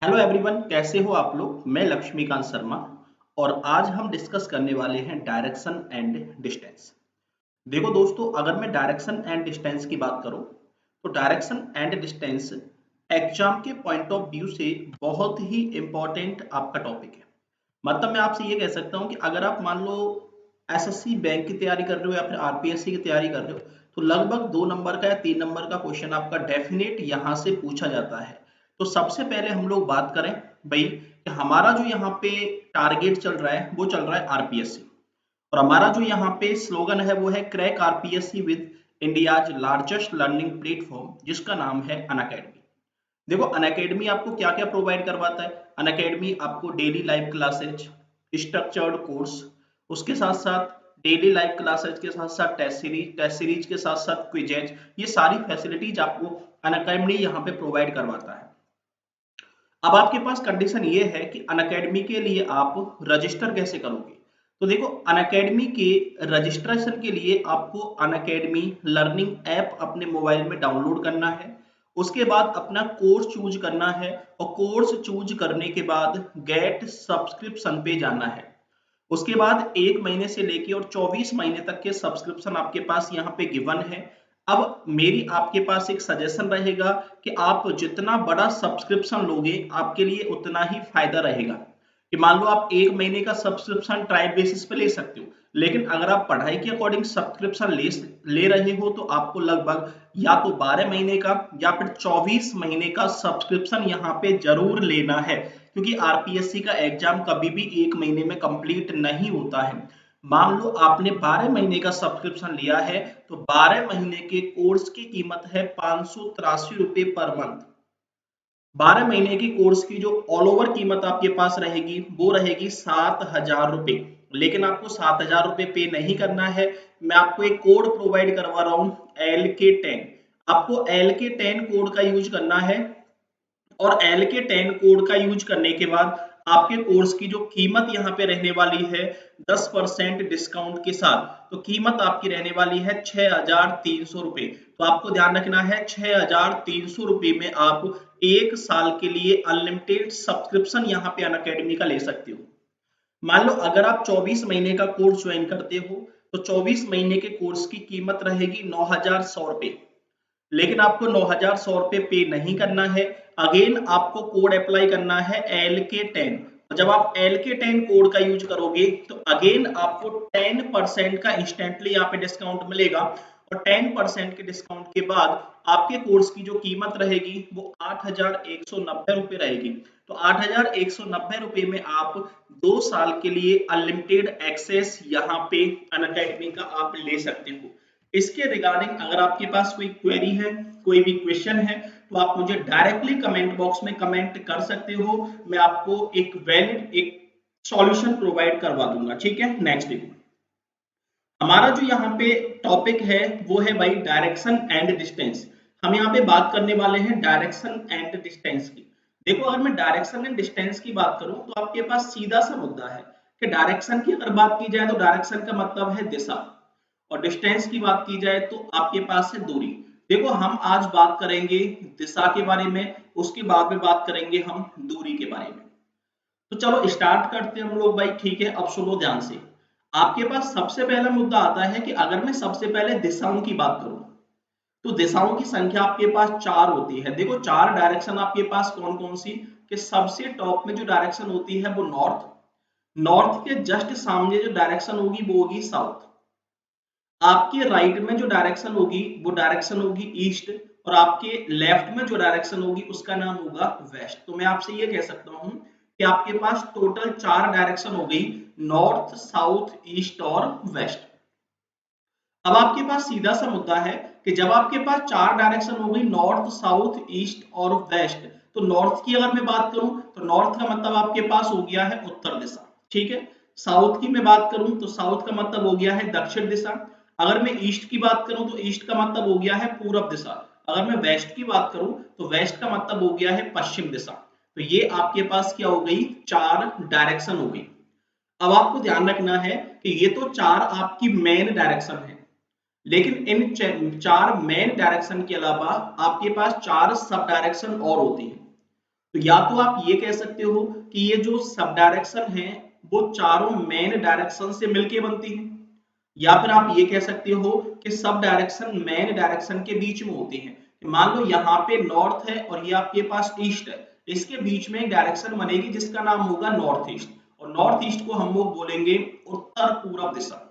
Hello everyone, कैसे हो आप लोग। मैं लक्ष्मीकांत शर्मा और आज हम डिस्कस करने वाले हैं डायरेक्शन एंड डिस्टेंस। देखो दोस्तों, अगर मैं डायरेक्शन एंड डिस्टेंस की बात करूं तो डायरेक्शन एंड डिस्टेंस एग्जाम के पॉइंट ऑफ व्यू से बहुत ही इंपॉर्टेंट आपका टॉपिक है। मतलब मैं आपसे ये कह सकता हूं कि अगर आप मान लो एसएससी बैंक की तैयारी कर रहे हो या फिर आरपीएससी की तैयारी कर रहे हो तो लगभग 2 नंबर का या 3 नंबर का क्वेश्चन आपका डेफिनेट यहाँ से पूछा जाता है। तो सबसे पहले हम लोग बात करें भाई कि हमारा जो यहाँ पे टारगेट चल रहा है वो चल रहा है आरपीएससी, और हमारा जो यहाँ पे स्लोगन है वो है crack RPSC with India's largest learning platform, जिसका नाम है अनअकैडमी। देखो अनअकैडमी आपको क्या क्या प्रोवाइड करवाता है। अनअकैडमी आपको daily live classes, structured course, उसके साथ साथ डेली लाइव क्लासेज के साथ साथ टेस्ट सीरीज के साथ साथ क्विजेज, ये सारी फैसिलिटीज आपको अनअकैडमी यहाँ पे प्रोवाइड करवाता है। अब आपके पास कंडीशन ये है कि अनअकैडमी के लिए आप रजिस्टर कैसे करोगे। तो देखो अनअकैडमी के रजिस्ट्रेशन के लिए आपको अनअकैडमी लर्निंग ऐप अपने मोबाइल में डाउनलोड करना है। उसके बाद अपना कोर्स चूज करना है और कोर्स चूज करने के बाद गेट सब्सक्रिप्शन पे जाना है। उसके बाद 1 महीने से लेके और 24 महीने तक के सब्सक्रिप्शन आपके पास यहाँ पे गिवन है। अब मेरी आपके पास एक सजेशन रहेगा कि आप जितना बड़ा सब्सक्रिप्शन लोगे आपके लिए उतना ही फायदा रहेगा। कि मान लो आप 1 महीने का सब्सक्रिप्शन ट्रायल बेसिस पे ले सकते हो, लेकिन अगर आप पढ़ाई के अकॉर्डिंग सब्सक्रिप्शन ले रहे हो तो आपको लगभग या तो 12 महीने का या फिर 24 महीने का सब्सक्रिप्शन यहाँ पे जरूर लेना है, क्योंकि आरपीएससी का एग्जाम कभी भी 1 महीने में कंप्लीट नहीं होता है। मान लो आपने 12 महीने का सब्सक्रिप्शन लिया है तो 12 महीने के कोर्स की कीमत है 583 रुपए पर मंथ। 12 महीने की कोर्स की जो ऑल ओवर कीमत आपके पास रहेगी वो रहेगी 7,000 रुपए। लेकिन आपको 7,000 रुपए पे नहीं करना है। मैं आपको एक कोड प्रोवाइड करवा रहा हूँ, LK10। आपको LK10 कोड का यूज करना है और LK10 कोड का यूज करने के बाद आपके कोर्स की जो कीमत यहाँ पे रहने वाली है 10% डिस्काउंट के साथ, तो कीमत आपकी रहने वाली है 6,300 रुपए। तो आपको ध्यान रखना है 6,300 रुपए में आप 1 साल के लिए अनलिमिटेड सब्सक्रिप्शन यहाँ पे अनअकैडमी का ले सकते हो। मान लो अगर आप 24 महीने का कोर्स ज्वाइन करते हो तो 24 महीने के कोर्स की कीमत रहेगी 9,100 रुपए। लेकिन आपको 9,100 रुपए पे नहीं करना है। अगेन आपको कोड अप्लाई करना है LK10। और जब आप LK10 कोड का यूज करोगे तो अगेन आपको 10% का इंस्टेंटली यहाँ पे डिस्काउंट मिलेगा, और 10% के डिस्काउंट के बाद आपके कोर्स की जो कीमत रहेगी वो 8,190 रुपए रहेगी। तो 8,190 रुपए में आप 2 साल के लिए अनलिमिटेड एक्सेस यहाँ पे अनअकैडमी का आप ले सकते हो। इसके रिगार्डिंग अगर आपके पास कोई क्वेरी है, कोई भी क्वेश्चन है, तो आप मुझे डायरेक्टली कमेंट बॉक्स में कमेंट कर सकते हो। मैं आपको एक वैलिड एक सॉल्यूशन प्रोवाइड करवा दूंगा। ठीक है, नेक्स्ट देखो, हमारा जो यहाँ पे टॉपिक है वो है भाई डायरेक्शन एंड डिस्टेंस। हम यहाँ पे बात करने वाले हैं डायरेक्शन एंड डिस्टेंस की। देखो अगर मैं डायरेक्शन एंड डिस्टेंस की बात करूं तो आपके पास सीधा सा मुद्दा है कि डायरेक्शन की अगर बात की जाए तो डायरेक्शन का मतलब है दिशा, और डिस्टेंस की बात की जाए तो आपके पास है दूरी। देखो हम आज बात करेंगे दिशा के बारे में, उसके बाद में बात करेंगे हम दूरी के बारे में। तो चलो स्टार्ट करते हैं हम लोग भाई। ठीक है, अब सुनो ध्यान से। आपके पास सबसे पहला मुद्दा आता है कि अगर मैं सबसे पहले दिशाओं की बात करूं तो दिशाओं की संख्या आपके पास 4 होती है। देखो 4 डायरेक्शन आपके पास कौन कौन सी, कि सबसे टॉप में जो डायरेक्शन होती है वो नॉर्थ, नॉर्थ के जस्ट सामने जो डायरेक्शन होगी वो होगी साउथ, आपके राइट में जो डायरेक्शन होगी वो डायरेक्शन होगी ईस्ट, और आपके लेफ्ट में जो डायरेक्शन होगी उसका नाम होगा वेस्ट। तो मैं आपसे ये कह सकता हूं कि आपके पास टोटल 4 डायरेक्शन हो गई, नॉर्थ साउथ ईस्ट और वेस्ट। अब आपके पास सीधा सा मुद्दा है कि जब आपके पास 4 डायरेक्शन हो गई, नॉर्थ साउथ ईस्ट और वेस्ट, तो नॉर्थ की अगर मैं बात करूं तो नॉर्थ का मतलब आपके पास हो गया है उत्तर दिशा। ठीक है, साउथ की मैं बात करूं तो साउथ का मतलब हो गया है दक्षिण दिशा। अगर मैं ईस्ट की बात करूं तो ईस्ट का मतलब हो गया है पूरब दिशा। अगर मैं वेस्ट की बात करूं तो वेस्ट का मतलब हो गया है पश्चिम दिशा। तो ये आपके पास क्या हो गई, 4 डायरेक्शन हो गई। अब आपको ध्यान रखना है कि ये तो 4 आपकी मेन डायरेक्शन है, लेकिन इन 4 मेन डायरेक्शन के अलावा आपके पास 4 सब डायरेक्शन और होती हैं। तो या तो आप ये कह सकते हो कि ये जो सब डायरेक्शन है वो चारों मेन डायरेक्शन से मिलके बनती है, या फिर आप ये कह सकते हो कि सब डायरेक्शन मेन डायरेक्शन के बीच में होती हैं। मान लो यहाँ पे नॉर्थ है और ये आपके पास ईस्ट है, इसके बीच में एक डायरेक्शन बनेगी जिसका नाम होगा नॉर्थ ईस्ट, और नॉर्थ ईस्ट को हम लोग बोलेंगे उत्तर पूर्व दिशा।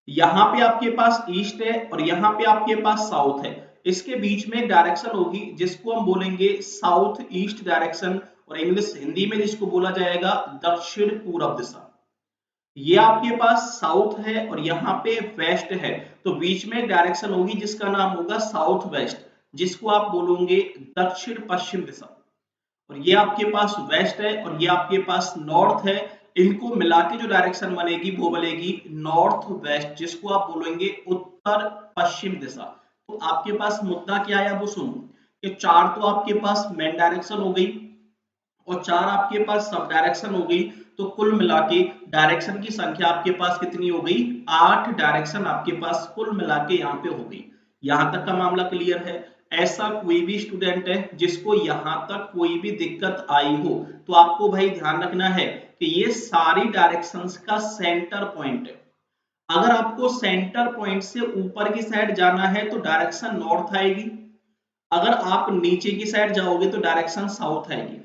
यहाँ पे आपके पास ईस्ट है और यहाँ पे आपके पास साउथ है, इसके बीच में एक डायरेक्शन होगी जिसको हम बोलेंगे साउथ ईस्ट डायरेक्शन, और इंग्लिश हिंदी में जिसको बोला जाएगा दक्षिण पूर्व दिशा। ये आपके पास साउथ है और यहाँ पे वेस्ट है, तो बीच में एक डायरेक्शन होगी जिसका नाम होगा साउथ वेस्ट, जिसको आप बोलोगे दक्षिण पश्चिम दिशा। और ये आपके पास वेस्ट है और ये आपके पास नॉर्थ है, इनको मिला के जो डायरेक्शन बनेगी वो बनेगी नॉर्थ वेस्ट, जिसको आप बोलेंगे उत्तर पश्चिम दिशा। तो आपके पास मुद्दा क्या आया वो सुनो, कि चार तो आपके पास मेन डायरेक्शन हो गई और चार आपके पास सब डायरेक्शन हो गई, तो कुल मिला के डायरेक्शन की संख्या आपके पास कितनी हो गई, 8 डायरेक्शन आपके पास कुल मिला के यहाँ पे हो गई। यहां तक का मामला क्लियर है? ऐसा कोई भी स्टूडेंट है जिसको यहां तक कोई भी दिक्कत आई हो तो आपको भाई ध्यान रखना है कि ये सारी डायरेक्शंस का सेंटर पॉइंट है। अगर आपको सेंटर पॉइंट से ऊपर की साइड जाना है तो डायरेक्शन नॉर्थ आएगी, अगर आप नीचे की साइड जाओगे तो डायरेक्शन साउथ आएगी,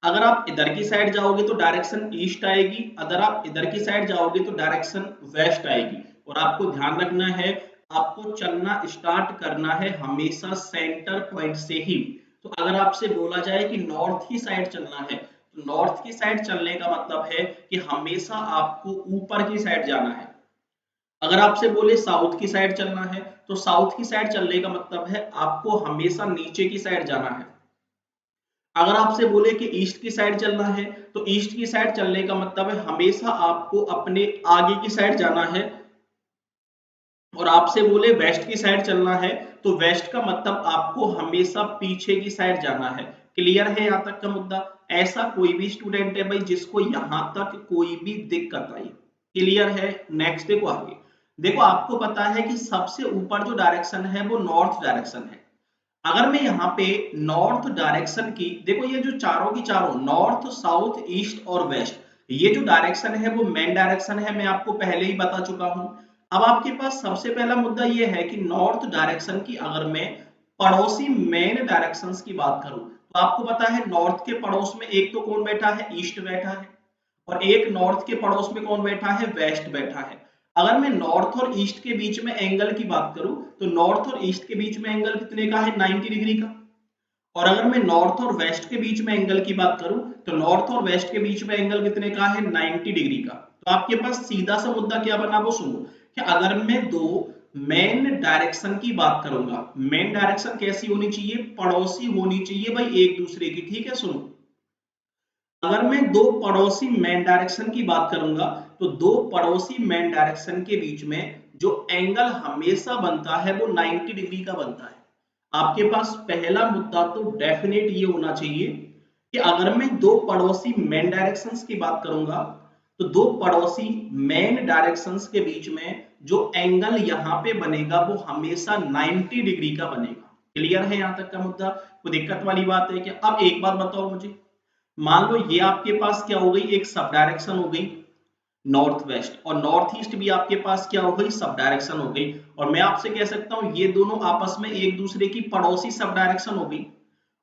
अगर आप इधर की साइड जाओगे तो डायरेक्शन ईस्ट आएगी, अगर आप इधर की साइड जाओगे तो डायरेक्शन वेस्ट आएगी। और आपको ध्यान रखना है, आपको चलना स्टार्ट करना है हमेशा सेंटर पॉइंट से ही। तो अगर आपसे बोला जाए कि नॉर्थ की साइड चलना है, तो नॉर्थ की साइड चलने का मतलब है कि हमेशा आपको ऊपर की साइड जाना है। अगर आपसे बोले साउथ की साइड चलना है, तो साउथ की साइड चलने का मतलब है आपको हमेशा नीचे की साइड जाना है। अगर आपसे बोले कि ईस्ट की साइड चलना है, तो ईस्ट की साइड चलने का मतलब है हमेशा आपको अपने आगे की साइड जाना है। और आपसे बोले वेस्ट की साइड चलना है, तो वेस्ट का मतलब आपको हमेशा पीछे की साइड जाना है। क्लियर है यहाँ तक का मुद्दा? ऐसा कोई भी स्टूडेंट है भाई जिसको यहाँ तक कोई भी दिक्कत आई? क्लियर है? नेक्स्ट देखो आगे। देखो आपको पता है कि सबसे ऊपर जो डायरेक्शन है वो नॉर्थ डायरेक्शन है। अगर मैं यहाँ पे नॉर्थ डायरेक्शन की, देखो ये जो चारों की चारों नॉर्थ साउथ ईस्ट और वेस्ट, ये जो डायरेक्शन है वो मेन डायरेक्शन है, मैं आपको पहले ही बता चुका हूं। अब आपके पास सबसे पहला मुद्दा ये है कि नॉर्थ डायरेक्शन की अगर मैं पड़ोसी मेन डायरेक्शंस की बात करूं, तो आपको पता है नॉर्थ के पड़ोस में एक तो कौन बैठा है, ईस्ट बैठा है, और एक नॉर्थ के पड़ोस में कौन बैठा है, वेस्ट बैठा है। अगर मैं नॉर्थ और ईस्ट के बीच में एंगल की बात करूं, तो नॉर्थ और ईस्ट के बीच में एंगल कितने का है, 90 डिग्री का। और अगर मैं नॉर्थ और वेस्ट के बीच में एंगल की बात करूं, तो नॉर्थ और वेस्ट के बीच में एंगल कितने का है, 90 डिग्री का। तो आपके पास सीधा सा मुद्दा क्या बना वो सुनो, कि अगर मैं दो मेन डायरेक्शन की बात करूंगा, मेन डायरेक्शन कैसी होनी चाहिए, पड़ोसी होनी चाहिए भाई एक दूसरे की, ठीक है? सुनो, अगर मैं दो पड़ोसी मेन डायरेक्शन की बात करूंगा, तो दो पड़ोसी मेन डायरेक्शन के बीच में जो एंगल हमेशा बनता है वो 90 डिग्री का बनता है। आपके पास पहला मुद्दा तो डेफिनेट ये होना चाहिए कि अगर मैं दो पड़ोसी मेन डायरेक्शंस की बात करूंगा, तो दो पड़ोसी मेन डायरेक्शंस के बीच में जो एंगल यहाँ पे बनेगा वो हमेशा 90 डिग्री का बनेगा। क्लियर है यहाँ तक का मुद्दा? कोई दिक्कत वाली बात है क्या? अब एक बात बताओ मुझे, मान लो ये आपके पास क्या हो गई, एक सब डायरेक्शन हो गई नॉर्थ वेस्ट, और नॉर्थ ईस्ट भी आपके पास क्या हो गई, सब डायरेक्शन हो गई। और मैं आपसे कह सकता हूं ये दोनों आपस में एक दूसरे की पड़ोसी सब डायरेक्शन हो गई।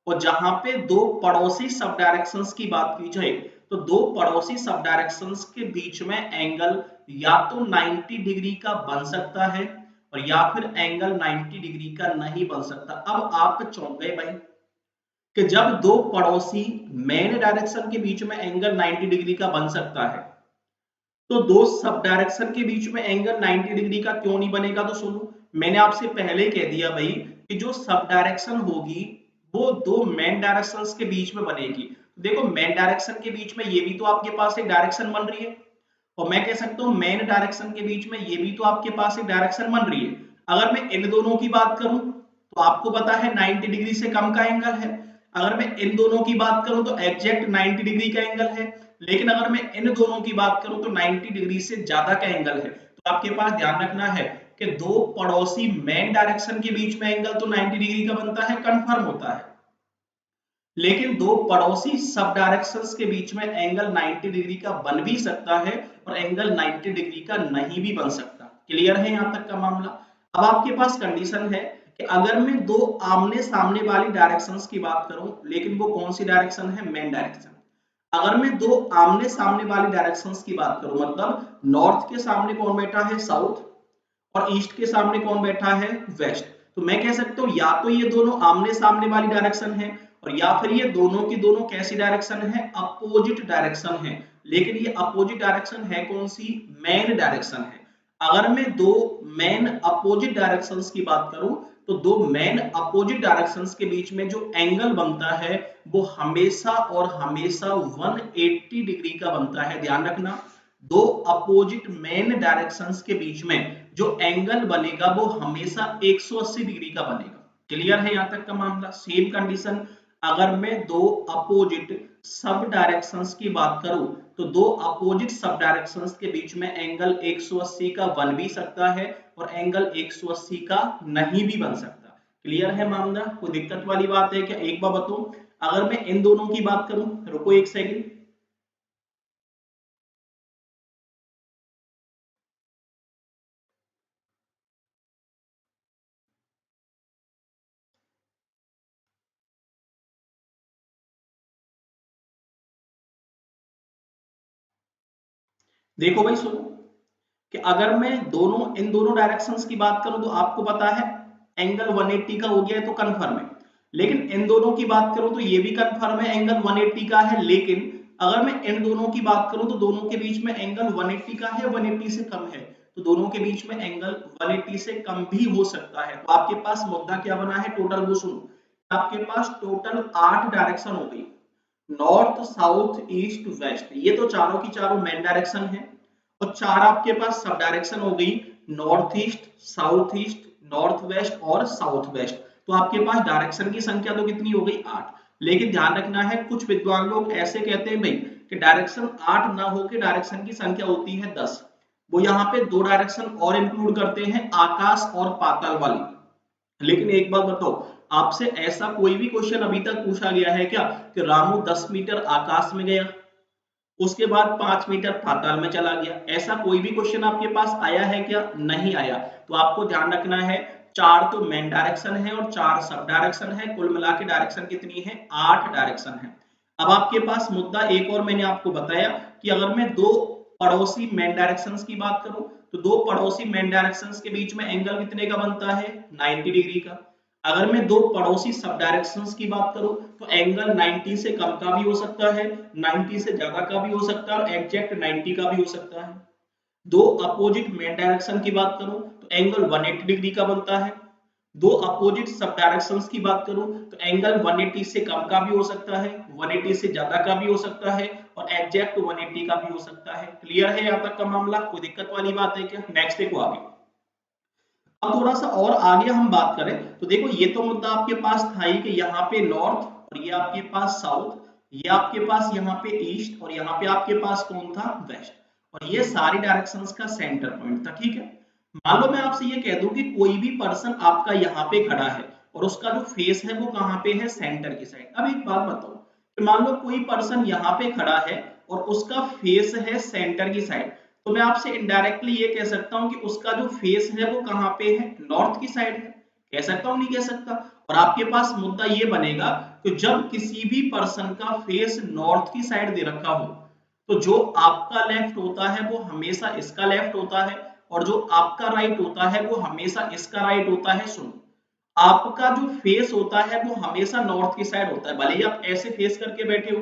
और जहां पे दो पड़ोसी सब डायरेक्शंस की बात की जाए, तो दो पड़ोसी सब डायरेक्शंस के बीच में एंगल या तो 90 डिग्री का बन सकता है और या फिर एंगल 90 डिग्री का नहीं बन सकता। अब आप चौंक गए भाई कि जब दो पड़ोसी मेन डायरेक्शन के बीच में एंगल 90 डिग्री का बन सकता है, तो दो सब डायरेक्शन के बीच में एंगल 90 डिग्री का क्यों नहीं बनेगा? तो सुनो, मैंने आपसे पहले ही कह दिया भाई कि जो सब डायरेक्शन होगी वो दो मेन डायरेक्शंस के बीच में बनेगी। देखो मेन डायरेक्शन के बीच में ये भी तो आपके पास एक डायरेक्शन बन रही है, और मैं कह सकता हूं मेन डायरेक्शन के बीच में ये भी तो आपके पास एक डायरेक्शन बन रही है। अगर मैं इन दोनों की बात करूं तो आपको पता है 90 डिग्री से कम का एंगल है। अगर मैं इन दोनों की बात करूं तो एग्जैक्ट 90 डिग्री का एंगल है। लेकिन अगर मैं इन दोनों की बात करूं तो 90 डिग्री से ज्यादा का एंगल है। तो आपके पास ध्यान रखना है कि दो पड़ोसी मेन डायरेक्शन के बीच में एंगल तो 90 डिग्री का बनता है, कंफर्म होता है। लेकिन दो पड़ोसी सब डायरेक्शंस के बीच में एंगल 90 डिग्री का बन भी सकता है और एंगल 90 डिग्री का नहीं भी बन सकता। क्लियर है यहाँ तक का मामला। अब आपके पास कंडीशन है कि अगर मैं दो आमने सामने वाली डायरेक्शंस की बात करूं, लेकिन वो कौन सी डायरेक्शन है, मेन डायरेक्शन। अगर मैं दो आमने सामने वाली डायरेक्शंस की बात करूं, मतलब नॉर्थ के सामने कौन बैठा है, साउथ, और ईस्ट के सामने कौन बैठा है, वेस्ट, तो मैं कह सकता हूं या तो ये दोनों आमने सामने वाली डायरेक्शन है और या फिर ये दोनों की दोनों कैसी डायरेक्शन है, अपोजिट डायरेक्शन है। लेकिन ये अपोजिट डायरेक्शन है कौन सी, मेन डायरेक्शन है। अगर मैं दो मेन अपोजिट डायरेक्शंस की बात करूं तो दो मेन अपोजिट डायरेक्शंस के बीच में जो एंगल बनता है वो हमेशा और हमेशा 180 डिग्री का बनता है। ध्यान रखना, दो अपोजिट मेन डायरेक्शंस के बीच में जो एंगल बनेगा वो हमेशा 180 डिग्री का बनेगा। क्लियर है यहाँ तक का मामला। सेम कंडीशन, अगर मैं दो अपोजिट सब डायरेक्शंस की बात करूं तो दो अपोजिट सब डायरेक्शंस के बीच में एंगल 180 का बन भी सकता है और एंगल 180 का नहीं भी बन सकता। क्लियर है मामला, कोई दिक्कत वाली बात है क्या, एक बार बताओ। अगर मैं इन दोनों की बात करूं, रुको एक सेकंड, देखो भाई सुनो कि अगर मैं दोनों इन दोनों डायरेक्शंस की बात करूं तो आपको पता है एंगल 180 का हो गया है तो कंफर्म है। लेकिन इन दोनों की बात करूं तो ये भी कंफर्म है एंगल 180 का है। लेकिन अगर मैं इन दोनों की बात करूं तो दोनों के बीच में एंगल 180 का है, 180 से कम है, तो दोनों के बीच में एंगल 180 से कम भी हो सकता है। तो आपके पास मुद्दा क्या बना है टोटल, वो सुनो, आपके पास टोटल 8 डायरेक्शन हो गई, नॉर्थ साउथ ईस्ट वेस्ट, ये तो चारों की चारों मेन डायरेक्शन है। और चार आपके पास सब डायरेक्शन हो गई, north east, south east, north west और साउथ वेस्ट। तो आपके पास डायरेक्शन की संख्या तो कितनी हो गई, 8। लेकिन ध्यान रखना है, कुछ विद्वान लोग ऐसे कहते हैं भाई कि डायरेक्शन 8 ना होकर डायरेक्शन की संख्या होती है 10। वो यहाँ पे दो डायरेक्शन और इंक्लूड करते हैं, आकाश और पाताल वाली। लेकिन एक बात बताओ, आपसे ऐसा कोई भी क्वेश्चन अभी तक पूछा गया है क्या कि रामू 10 मीटर आकाश में गया, उसके बाद 5 मीटर पाताल में चला गया, ऐसा कोई भी क्वेश्चन आपके पास आया है क्या, नहीं आया। तो आपको ध्यान रखना है, चार तो मेन डायरेक्शन है और चार सब डायरेक्शन है, कुल मिला के डायरेक्शन कितनी है, 8 डायरेक्शन है। अब आपके पास मुद्दा एक और मैंने आपको बताया कि अगर मैं दो पड़ोसी मेन डायरेक्शंस की बात करूं तो दो पड़ोसी मेन डायरेक्शंस के बीच में एंगल कितने का बनता है, 90 डिग्री का। अगर मैं दो पड़ोसी सब डायरेक्शंस की बात करूं तो एंगल 90 से कम का भी हो सकता है, 90 से ज्यादा का भी हो सकता है और एग्जैक्ट 90 का भी हो सकता है। दो अपोजिट मेन डायरेक्शन की बात करूं तो एंगल 180 डिग्री का बनता है। दो अपोजिट सब डायरेक्शंस की बात करूं तो एंगल 180 से कम का भी हो सकता है, 180 से ज्यादा का भी हो सकता है और एग्जैक्ट 180 का भी हो सकता है। क्लियर है यहाँ तक का मामला, कोई दिक्कत वाली बात है क्या, नेक्स्ट देखो आगे। अब थोड़ा सा और आगे हम बात करें तो देखो, ये तो मुद्दा आपके पास था ही कि यहाँ पे नॉर्थ और ये आपके पास साउथ, ये आपके पास यहाँ पे ईस्ट और यहाँ पे आपके पास कौन था, वेस्ट, और ये सारी डायरेक्शंस का सेंटर पॉइंट था। ठीक है, मान लो मैं आपसे ये कह दूं कि कोई भी पर्सन आपका यहाँ पे खड़ा है और उसका जो फेस है वो कहाँ पे है, सेंटर की साइड। अब एक बात बताओ कि मान लो कोई पर्सन यहाँ पे खड़ा है और उसका फेस है सेंटर की साइड, तो मैं आपसे इनडायरेक्टली ये कह सकता हूं कि उसका जो फेस है वो कहां पे है, नॉर्थ की साइड है। कह सकता हूं, नहीं कह सकता। और आपके पास मुद्दा ये बनेगा कि जब किसी भी पर्सन का फेस नॉर्थ की साइड दे रखा हो तो जो आपका लेफ्ट होता है वो हमेशा इसका लेफ्ट होता है और जो आपका राइट होता है वो हमेशा इसका राइट होता है। सुनो, आपका जो फेस होता है वो हमेशा नॉर्थ की साइड होता है, भले ही आप ऐसे फेस करके बैठे हो,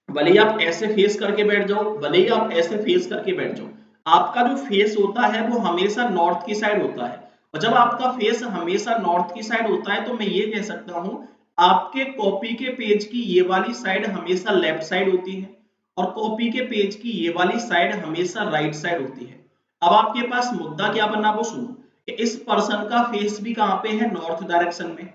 भले ही आप ऐसे फेस करके बैठ जाओ, भले ही आप ऐसे फेस करके बैठ जाओ, आपका जो फेस होता है वो हमेशा नॉर्थ की साइड होता है। और जब आपका फेस हमेशा नॉर्थ की साइड होता है तो मैं ये कह सकता हूं आपके कॉपी के पेज की ये वाली साइड हमेशा लेफ्ट साइड होती है और कॉपी के पेज की ये वाली साइड हमेशा राइट साइड होती है। अब आपके पास मुद्दा क्या बना वो सुनो कि इस पर्सन का फेस भी कहां पे है, नॉर्थ डायरेक्शन में,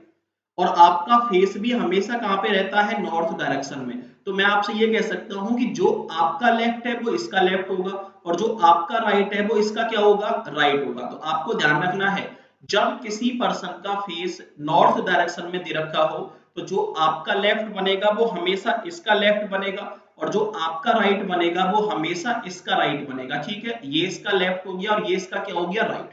और आपका फेस भी हमेशा कहां पे रहता है, नॉर्थ डायरेक्शन में। तो मैं आपसे ये कह सकता हूं कि जो आपका लेफ्ट है वो इसका लेफ्ट होगा और जो आपका राइट है वो इसका क्या होगा, राइट होगा। तो आपको ध्यान रखना है, जब किसी पर्सन का फेस नॉर्थ डायरेक्शन में दे रखा हो तो जो आपका लेफ्ट बनेगा वो हमेशा इसका लेफ्ट बनेगा और जो आपका राइट बनेगा वो हमेशा इसका राइट बनेगा। ठीक है, ये इसका लेफ्ट हो गया और ये इसका क्या हो गया, राइट।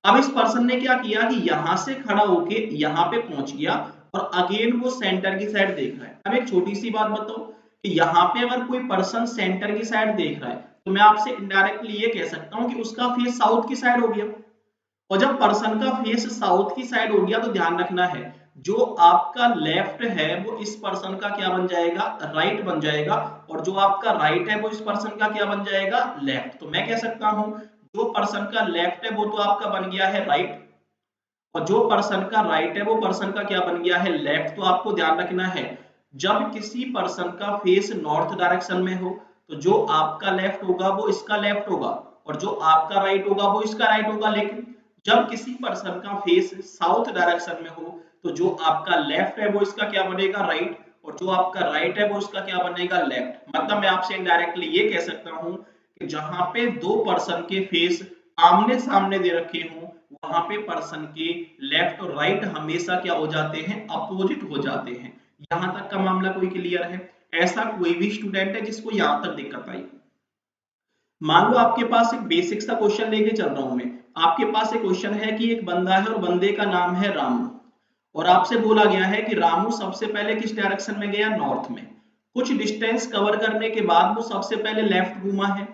अब इस पर्सन ने क्या किया कि यहां से खड़ा होके यहाँ पे पहुंच गया और अगेन वो सेंटर की साइड देख रहा है। अब एक छोटी सी बात बताओ कि यहाँ पे अगर कोई पर्सन सेंटर की साइड देख रहा है तो मैं आपसे इनडायरेक्टली ये कह सकता हूँ कि उसका फेस साउथ की साइड हो गया। और जब पर्सन का फेस साउथ की साइड हो गया तो ध्यान रखना है जो आपका लेफ्ट है वो इस पर्सन का क्या बन जाएगा, राइट बन जाएगा, और जो आपका राइट है वो इस पर्सन का क्या बन जाएगा, लेफ्ट। तो मैं कह सकता हूं जो पर्सन का लेफ्ट है वो तो आपका बन गया है राइट, और जो पर्सन का राइट है वो पर्सन का क्या बन गया है, लेफ्ट। तो आपको ध्यान रखना है जब किसी पर्सन का फेस नॉर्थ डायरेक्शन में हो तो जो आपका लेफ्ट होगा वो इसका लेफ्ट होगा और जो आपका राइट होगा वो इसका राइट होगा। लेकिन जब किसी पर्सन का फेस साउथ डायरेक्शन में हो तो जो आपका लेफ्ट है वो इसका क्या बनेगा, राइट, और जो आपका राइट है वो इसका क्या बनेगा, लेफ्ट। मतलब मैं आपसे इनडायरेक्टली ये कह सकता हूं कि जहां पे दो पर्सन के फेस आमने सामने दे रखे हों वहां पे पर्सन के लेफ्ट और राइट हमेशा क्या हो जाते हैं, अपोजिट हो जाते हैं। यहां तक का मामला कोई क्लियर है? ऐसा कोई भी स्टूडेंट है जिसको यहां तक दिक्कत आई? मान लो आपके पास एक बेसिक सा क्वेश्चन लेके चल रहा हूं मैं। आपके पास एक क्वेश्चन है कि एक बंदा है और बंदे का नाम है रामू, और आपसे बोला गया है कि रामू सबसे पहले किस डायरेक्शन में गया, नॉर्थ में। कुछ डिस्टेंस कवर करने के बाद वो सबसे पहले लेफ्ट घूमा है,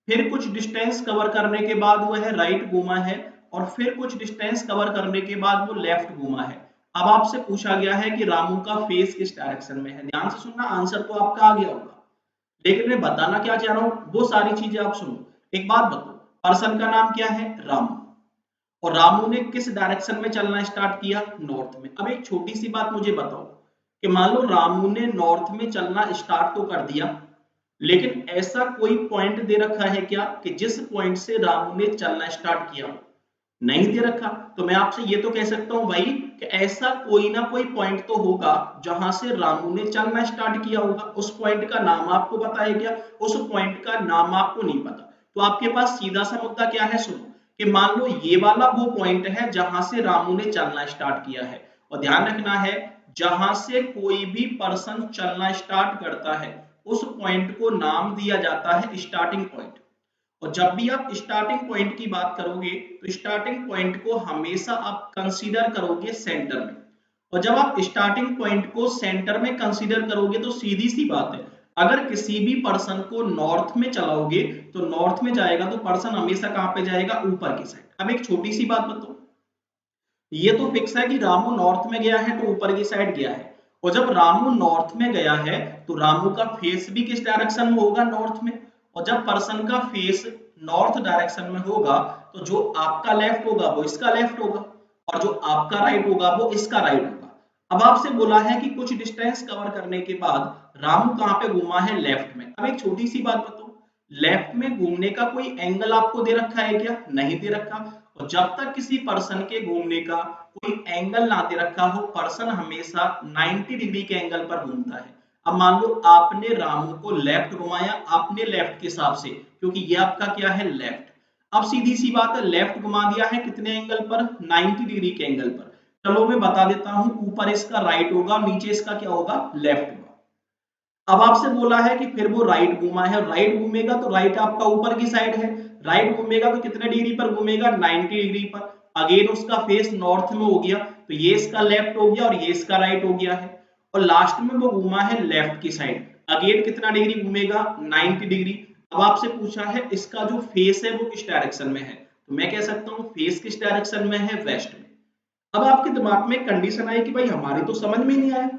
फिर कुछ डिस्टेंस कवर करने के बाद वो है राइट घूमा है, और फिर कुछ डिस्टेंस कवर करने के बाद वो लेफ्ट घूमा है। अब आपसे पूछा गया है कि रामू का फेस किस डायरेक्शन में है। ध्यान से सुनना, आंसर तो आपका आ गया होगा, लेकिन मैं बताना क्या चाह रहा हूं वो सारी चीजें आप सुनो। एक बात बताओ, पर्सन का नाम क्या है, रामू, और रामू ने किस डायरेक्शन में चलना स्टार्ट किया, नॉर्थ में। अब एक छोटी सी बात मुझे बताओ कि मान लो रामू ने नॉर्थ में चलना स्टार्ट तो कर दिया, लेकिन ऐसा कोई पॉइंट दे रखा है क्या कि जिस पॉइंट से रामू ने चलना स्टार्ट किया हो? नहीं दे रखा। तो मैं आपसे ये तो कह सकता हूं भाई कि ऐसा कोई ना कोई पॉइंट तो होगा जहां से रामू ने चलना स्टार्ट किया होगा। उस पॉइंट का नाम आपको पता है क्या? उस पॉइंट का नाम आपको नहीं पता। तो आपके पास सीधा सा मुद्दा क्या है, सुनो, कि मान लो ये वाला वो पॉइंट है जहां से रामू ने चलना स्टार्ट किया है, और ध्यान रखना है जहां से कोई भी पर्सन चलना स्टार्ट करता है उस पॉइंट को नाम दिया जाता है स्टार्टिंग पॉइंट। और जब भी आप स्टार्टिंग पॉइंट की बात करोगे तो स्टार्टिंग पॉइंट को हमेशा आप कंसीडर करोगे सेंटर में, और जब आप स्टार्टिंग पॉइंट को सेंटर में कंसीडर करोगे तो सीधी सी बात है अगर किसी भी पर्सन को नॉर्थ में चलाओगे तो नॉर्थ में जाएगा तो पर्सन हमेशा कहां पे जाएगा, ऊपर की साइड। अब एक छोटी सी बात बताओ, ये तो फिक्स है कि रामू नॉर्थ में गया है तो ऊपर की साइड गया है, और जब रामू नॉर्थ में गया है तो रामू का फेस भी किस डायरेक्शन में होगा, नॉर्थ में। और जब पर्सन का फेस नॉर्थ डायरेक्शन में होगा तो जो आपका लेफ्ट होगा वो इसका लेफ्ट होगा और जो आपका राइट होगा वो इसका राइट होगा। अब आपसे बोला है कि कुछ डिस्टेंस कवर करने के बाद रामू कहां पे घूमा है, लेफ्ट में। अब एक छोटी सी बात बताओ, लेफ्ट में घूमने का कोई एंगल आपको दे रखा है क्या? नहीं दे रखा। और जब तक किसी पर्सन के घूमने का कोई एंगल ना दे रखा हो पर्सन हमेशा 90 डिग्री के एंगल पर घूमता है। अब मान लो आपने रामू को लेफ्ट घुमाया, आपने लेफ्ट के हिसाब से, क्योंकि ये आपका क्या है, लेफ्ट। अब सीधी सी बात है लेफ्ट घुमा दिया है कितने एंगल पर, 90 डिग्री के एंगल पर। चलो मैं बता देता हूं, ऊपर इसका राइट होगा, नीचे इसका क्या होगा, लेफ्ट होगा। अब आपसे बोला है कि फिर वो राइट घूमा है, राइट घूमेगा तो राइट आपका ऊपर की साइड है, राइट घूमेगा तो कितने डिग्री पर घूमेगा, 90 डिग्री पर। अगेन उसका फेस नॉर्थ में हो गया तो ये इसका लेफ्ट हो गया और ये इसका राइट हो गया है। और लास्ट में वो घूमा है लेफ्ट की साइड, अगेन कितना डिग्री घूमेगा, 90 डिग्री। अब आपसे पूछा है इसका जो फेस है वो किस डायरेक्शन में है, तो मैं कह सकता हूँ फेस किस डायरेक्शन में है, वेस्ट में। अब आपके दिमाग में कंडीशन आई कि भाई हमारी तो समझ में नहीं आया,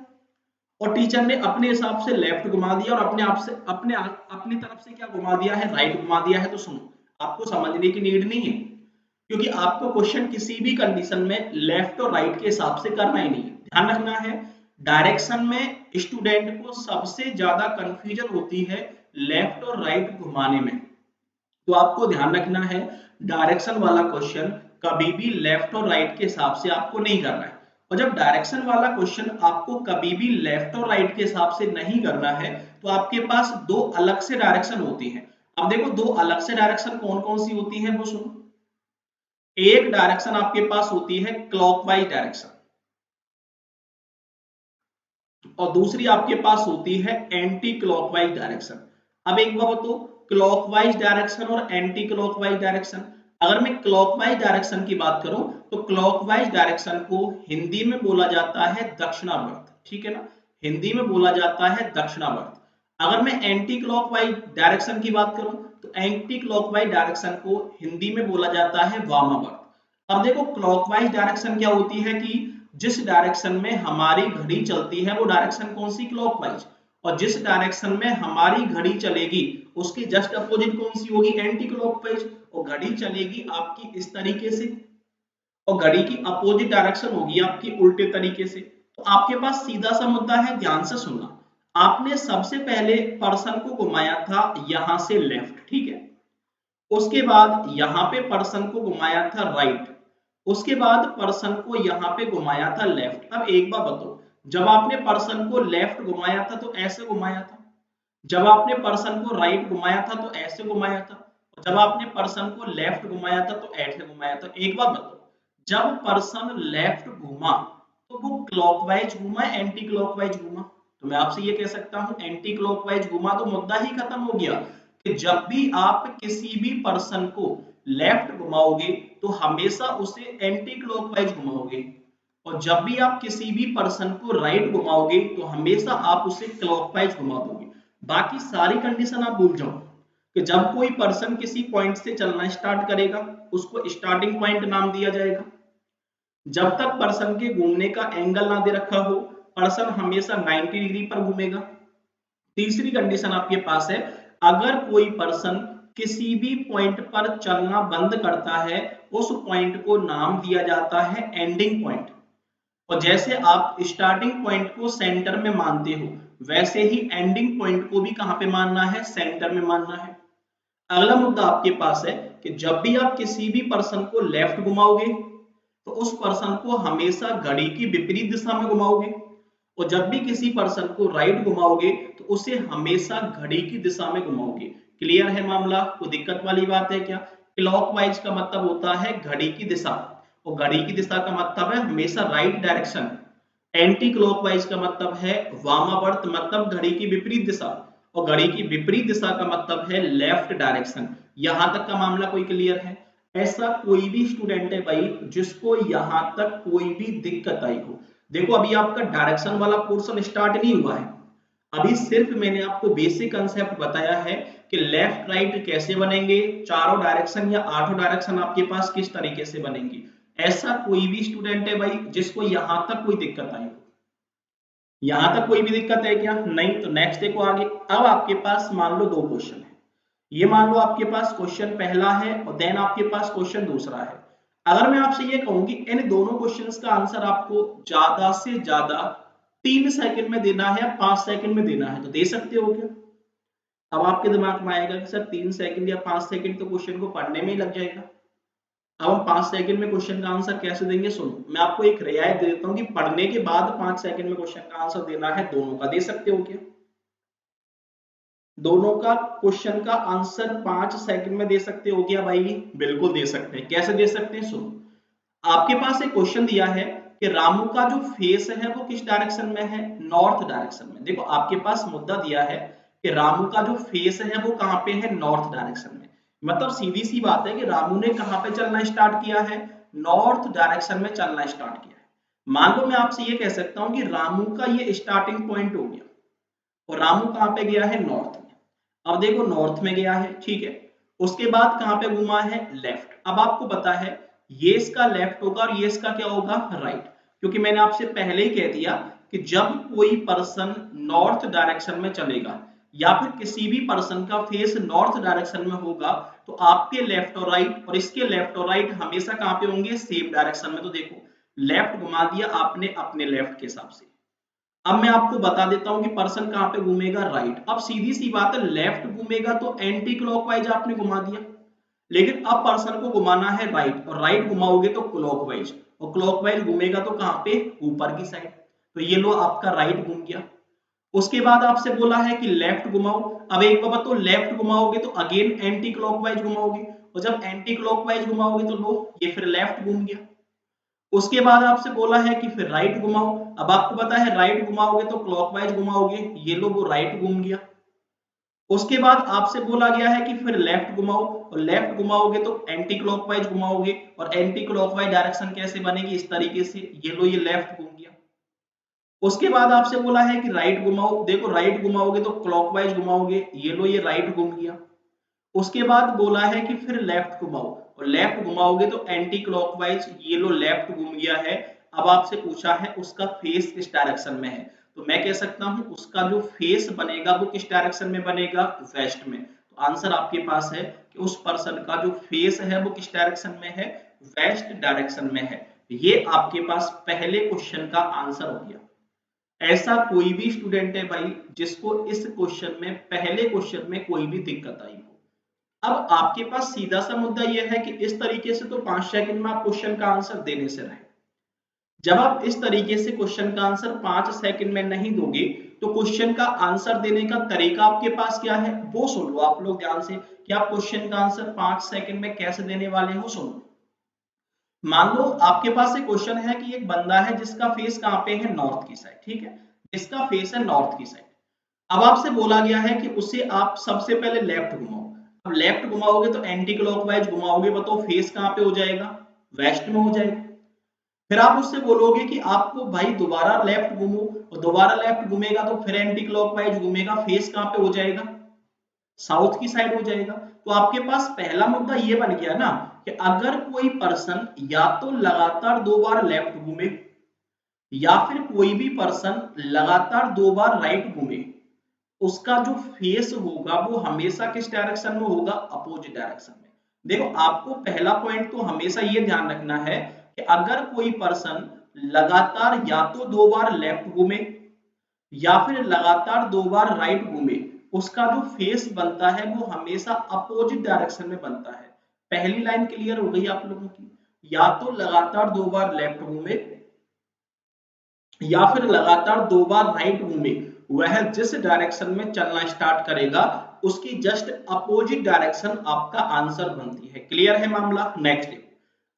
और टीचर ने अपने हिसाब से लेफ्ट घुमा दिया और अपने आप से अपनी तरफ से क्या घुमा दिया है, राइट घुमा दिया है। तो सुनो, आपको समझने की नीड नहीं है, क्योंकि आपको क्वेश्चन किसी भी कंडीशन में लेफ्ट और राइट के हिसाब से करना ही नहीं है। ध्यान रखना है डायरेक्शन में स्टूडेंट को सबसे ज्यादा कंफ्यूजन होती है लेफ्ट और राइट घुमाने में। तो आपको ध्यान रखना है डायरेक्शन वाला क्वेश्चन कभी भी लेफ्ट और राइट के हिसाब से आपको नहीं करना है। और जब डायरेक्शन वाला क्वेश्चन आपको कभी भी लेफ्ट और राइट के हिसाब से नहीं करना है तो आपके पास दो अलग से डायरेक्शन होती हैं। अब देखो दो अलग से डायरेक्शन कौन कौन सी होती हैं वो सुनो। एक डायरेक्शन आपके पास होती है क्लॉकवाइज डायरेक्शन, और दूसरी आपके पास होती है एंटी क्लॉकवाइज डायरेक्शन। अब एक बार बताओ, क्लॉकवाइज डायरेक्शन और एंटी क्लॉकवाइज डायरेक्शन। अगर मैं क्लॉकवाइज डायरेक्शन की बात करूं तो क्लॉकवाइज डायरेक्शन को हिंदी में बोला जाता है दक्षिणावर्त, ठीक है ना, हिंदी में बोला जाता है दक्षिणावर्त। अगर मैं एंटी क्लॉकवाइज डायरेक्शन की बात करूं तो एंटी क्लॉकवाइज डायरेक्शन को हिंदी में बोला जाता है वामावर्त। अब देखो क्लॉकवाइज डायरेक्शन क्या होती है कि जिस डायरेक्शन में हमारी घड़ी चलती है वो डायरेक्शन कौन सी, क्लॉकवाइज, और जिस डायरेक्शन में हमारी घड़ी चलेगी उसकी जस्ट अपोजिट कौन सी होगी, एंटी क्लॉकवाइज। और घड़ी चलेगी आपकी इस तरीके से और घड़ी की अपोजिट डायरेक्शन होगी आपकी उल्टे तरीके से। तो आपके पास सीधा सा मुद्दा है, ध्यान से सुनना। आपने सबसे पहले पर्सन को घुमाया था यहां से लेफ्ट, ठीक है, उसके बाद यहां पे पर्सन को घुमाया था राइट, उसके बाद पर्सन को यहां पे घुमाया था लेफ्ट। अब एक बार बताओ, जब आपने पर्सन को लेफ्ट घुमाया था तो ऐसे घुमाया था, जब आपने पर्सन को राइट घुमाया था तो ऐसे घुमाया था, जब आपने पर्सन को लेफ्ट घुमाया था तो ऐसे घुमाया था। एक बात बताओ, जब पर्सन लेफ्ट घूमा तो वो क्लॉकवाइज घूमा एंटी क्लॉकवाइज घूमा? तो मैं आपसे ये कह सकता हूं एंटी क्लॉकवाइज घूमा, तो मुद्दा ही खत्म हो गया कि जब भी आप किसी भी पर्सन को लेफ्ट घुमाओगे तो हमेशा उसे एंटी क्लॉकवाइज घुमाओगे, और जब भी आप किसी भी पर्सन को राइट घुमाओगे तो हमेशा आप उसे क्लॉकवाइज घुमा दोगे। बाकी सारी कंडीशन आप भूल जाओ कि जब कोई पर्सन किसी पॉइंट से चलना स्टार्ट करेगा उसको स्टार्टिंग पॉइंट नाम दिया जाएगा। जब तक पर्सन के घूमने का एंगल ना दे रखा हो पर्सन हमेशा 90 डिग्री पर घूमेगा। तीसरी कंडीशन आपके पास है, अगर कोई पर्सन किसी भी पॉइंट पर चलना बंद करता है उस पॉइंट को नाम दिया जाता है एंडिंग पॉइंट। और जैसे आप स्टार्टिंग पॉइंट को सेंटर में मानते हो वैसे ही एंडिंग पॉइंट को भी कहां पे मानना है, सेंटर में मानना है। अगला मुद्दा आपके पास है कि जब भी आप किसी भी पर्सन को लेफ्ट घुमाओगे तो उस पर्सन को हमेशा घड़ी की विपरीत दिशा में घुमाओगे, और जब भी किसी पर्सन को राइट घुमाओगे तो उसे हमेशा घड़ी की दिशा में घुमाओगे। क्लियर है मामला, कोई दिक्कत वाली बात है क्या? क्लॉकवाइज का मतलब होता है घड़ी की दिशा, और घड़ी की दिशा का मतलब है हमेशा राइट डायरेक्शन। एंटी क्लॉकवाइज का मतलब है वामावर्त, मतलब घड़ी की विपरीत दिशा, और घड़ी की विपरीत दिशा का मतलब है लेफ्ट डायरेक्शन। यहां तक का मामला कोई क्लियर है? ऐसा कोई भी स्टूडेंट है भाई जिसको यहां तक कोई भी दिक्कत आई हो? देखो अभी आपका डायरेक्शन वाला पोर्शन स्टार्ट नहीं हुआ है, अभी सिर्फ मैंने आपको बेसिक कंसेप्ट बताया है कि लेफ्ट राइट कैसे बनेंगे, चारों डायरेक्शन या आठों डायरेक्शन आपके पास किस तरीके से बनेंगे। ऐसा कोई भी स्टूडेंट है भाई जिसको यहां तक कोई दिक्कत आई हो? यहां तक कोई भी दिक्कत है क्या? नहीं, तो नेक्स्ट देखो आगे। अब आपके पास मान लो दो क्वेश्चन है, ये मान लो आपके पास क्वेश्चन पहला है और देन आपके पास क्वेश्चन दूसरा है। अगर मैं आपसे ये कहूं कि इन दोनों क्वेश्चंस का आंसर आपको ज्यादा से ज्यादा 3 सेकंड में देना है या 5 सेकंड में देना है, तो दे सकते हो क्या? अब आपके दिमाग में आएगा कि सर 3 सेकंड या 5 सेकंड तो क्वेश्चन को पढ़ने में ही लग जाएगा, अब हम 5 सेकंड में क्वेश्चन का आंसर कैसे देंगे? सुनो, मैं आपको एक रियायत दे देता हूँ कि पढ़ने के बाद 5 सेकंड में क्वेश्चन का आंसर देना है, दोनों का दे सकते हो क्या? दोनों का क्वेश्चन का आंसर 5 सेकंड में दे सकते हो क्या भाई? बिल्कुल दे सकते हैं। कैसे दे सकते हैं? सुनो, आपके पास एक क्वेश्चन दिया है कि रामू का जो फेस है वो किस डायरेक्शन में है, नॉर्थ डायरेक्शन में। देखो आपके पास मुद्दा दिया है कि रामू का जो फेस है वो कहां पे है, नॉर्थ डायरेक्शन में। मतलब सीधी सी बात है कि रामू ने कहां पे चलना स्टार्ट किया है, नॉर्थ डायरेक्शन में चलना स्टार्ट किया है। मान लो मैं आपसे ये कह सकता हूं कि रामू का ये स्टार्टिंग पॉइंट हो गया और रामू कहां पे गया है, नॉर्थ में। अब देखो नॉर्थ में गया है, ठीक है, उसके बाद कहां पे घूमा है, लेफ्ट। अब आपको पता है ये इसका लेफ्ट होगा और ये इसका क्या होगा, राइट, क्योंकि मैंने आपसे पहले ही कह दिया कि जब कोई पर्सन नॉर्थ डायरेक्शन में चलेगा या फिर किसी भी पर्सन का फेस नॉर्थ डायरेक्शन में होगा तो आपके लेफ्ट और राइट और इसके लेफ्ट और राइट हमेशा कहां पे होंगे, सेम डायरेक्शन में। तो देखो लेफ्ट घुमा दिया आपने अपने लेफ्ट के हिसाब से। अब मैं आपको बता देता हूं कि पर्सन कहां पे घूमेगा, राइट। अब सीधी सी बात है, लेफ्ट घूमेगा तो एंटी क्लॉकवाइज आपने घुमा दिया, लेकिन अब पर्सन को घुमाना है राइट, और राइट घुमाओगे तो क्लॉकवाइज, और क्लॉकवाइज घूमेगा तो कहां पे, ऊपर की साइड। तो ये लो आपका राइट घूम गया। उसके बाद आपसे बोला है कि लेफ्ट घुमाओ। अब एक बार तो लेफ्ट घुमाओगे तो अगेन एंटी क्लॉकवाइज घुमाओगे, और जब एंटी क्लॉकवाइज घुमाओगे तो लो ये फिर लेफ्ट घूम गया। उसके बाद आपसे बोला है कि फिर राइट घुमाओ। अब आपको पता है राइट घुमाओगे तो क्लॉकवाइज घुमाओगे, ये लो वो राइट घूम गया। उसके बाद आपसे बोला गया है कि फिर लेफ्ट घुमाओ, और लेफ्ट घुमाओगे तो एंटी क्लॉकवाइज घुमाओगे, और एंटी क्लॉकवाइज डायरेक्शन कैसे बनेगी, इस तरीके से, ये लो ये लेफ्ट घूम गया। उसके बाद आपसे बोला है कि राइट घुमाओ, देखो राइट घुमाओगे तो क्लॉकवाइज घुमाओगे, ये लो ये राइट घूम गया। उसके बाद बोला है कि फिर लेफ्ट घुमाओ, और लेफ्ट घुमाओगे तो एंटी क्लॉकवाइज, ये लो लेफ्ट घूम गया है। अब आपसे पूछा है उसका फेस किस डायरेक्शन में है, तो मैं कह सकता हूं उसका जो फेस बनेगा वो किस डायरेक्शन में बनेगा, वेस्ट में। तो आंसर आपके पास है कि उस पर्सन का जो फेस है वो किस डायरेक्शन में है, वेस्ट डायरेक्शन में है। ये आपके पास पहले क्वेश्चन का आंसर हो गया। ऐसा कोई भी स्टूडेंट है भाई जिसको इस क्वेश्चन में, पहले क्वेश्चन में कोई भी दिक्कत आई हो। अब आपके पास सीधा सा मुद्दा यह है कि इस तरीके से तो 5 सेकंड में आप क्वेश्चन का आंसर देने से रहे। जब आप इस तरीके से क्वेश्चन का आंसर 5 सेकंड में नहीं दोगे तो क्वेश्चन का आंसर देने का तरीका आपके पास क्या है वो सुन लो आप लोग ध्यान से, कि आप क्वेश्चन का आंसर 5 सेकंड में कैसे देने वाले हो। सुनो, मान लो आपके पास एक क्वेश्चन है कि एक बंदा है जिसका फेस कहाँ पे है, नॉर्थ की साइड, ठीक है, जिसका फेस है नॉर्थ की साइड। अब आपसे बोला गया है कि उसे आप सबसे पहले लेफ्ट घुमाओ। अब लेफ्ट घुमाओगे तो एंटी क्लॉकवाइज घुमाओगे, बताओ फेस कहाँ पे हो जाएगा, वेस्ट में हो जाएगा। फिर आप उससे बोलोगे कि आपको भाई दोबारा लेफ्ट घूमो, और दोबारा लेफ्ट घूमेगा तो फिर एंटी क्लॉकवाइज घूमेगा, फेस कहाँ पे हो जाएगा, साउथ की साइड हो जाएगा। तो आपके पास पहला मुद्दा ये बन गया ना कि अगर कोई पर्सन या तो लगातार 2 बार लेफ्ट घूमे, या फिर कोई भी पर्सन लगातार 2 बार राइट घूमे, उसका जो फेस होगा वो हमेशा किस डायरेक्शन में होगा, अपोजिट डायरेक्शन में। देखो आपको पहला पॉइंट तो हमेशा ये ध्यान रखना है कि अगर कोई पर्सन लगातार या तो 2 बार लेफ्ट घूमे या फिर लगातार 2 बार राइट घूमे, उसका जो फेस बनता है वो हमेशा अपोजिट डायरेक्शन में बनता है। पहली लाइन क्लियर हो गई आप लोगों की, या तो लगातार 2 बार लेफ्ट घूमे या फिर लगातार 2 बार राइट घूमे, वह जिस डायरेक्शन में चलना स्टार्ट करेगा उसकी जस्ट अपोजिट डायरेक्शन आपका आंसर बनती है। क्लियर है मामला। नेक्स्ट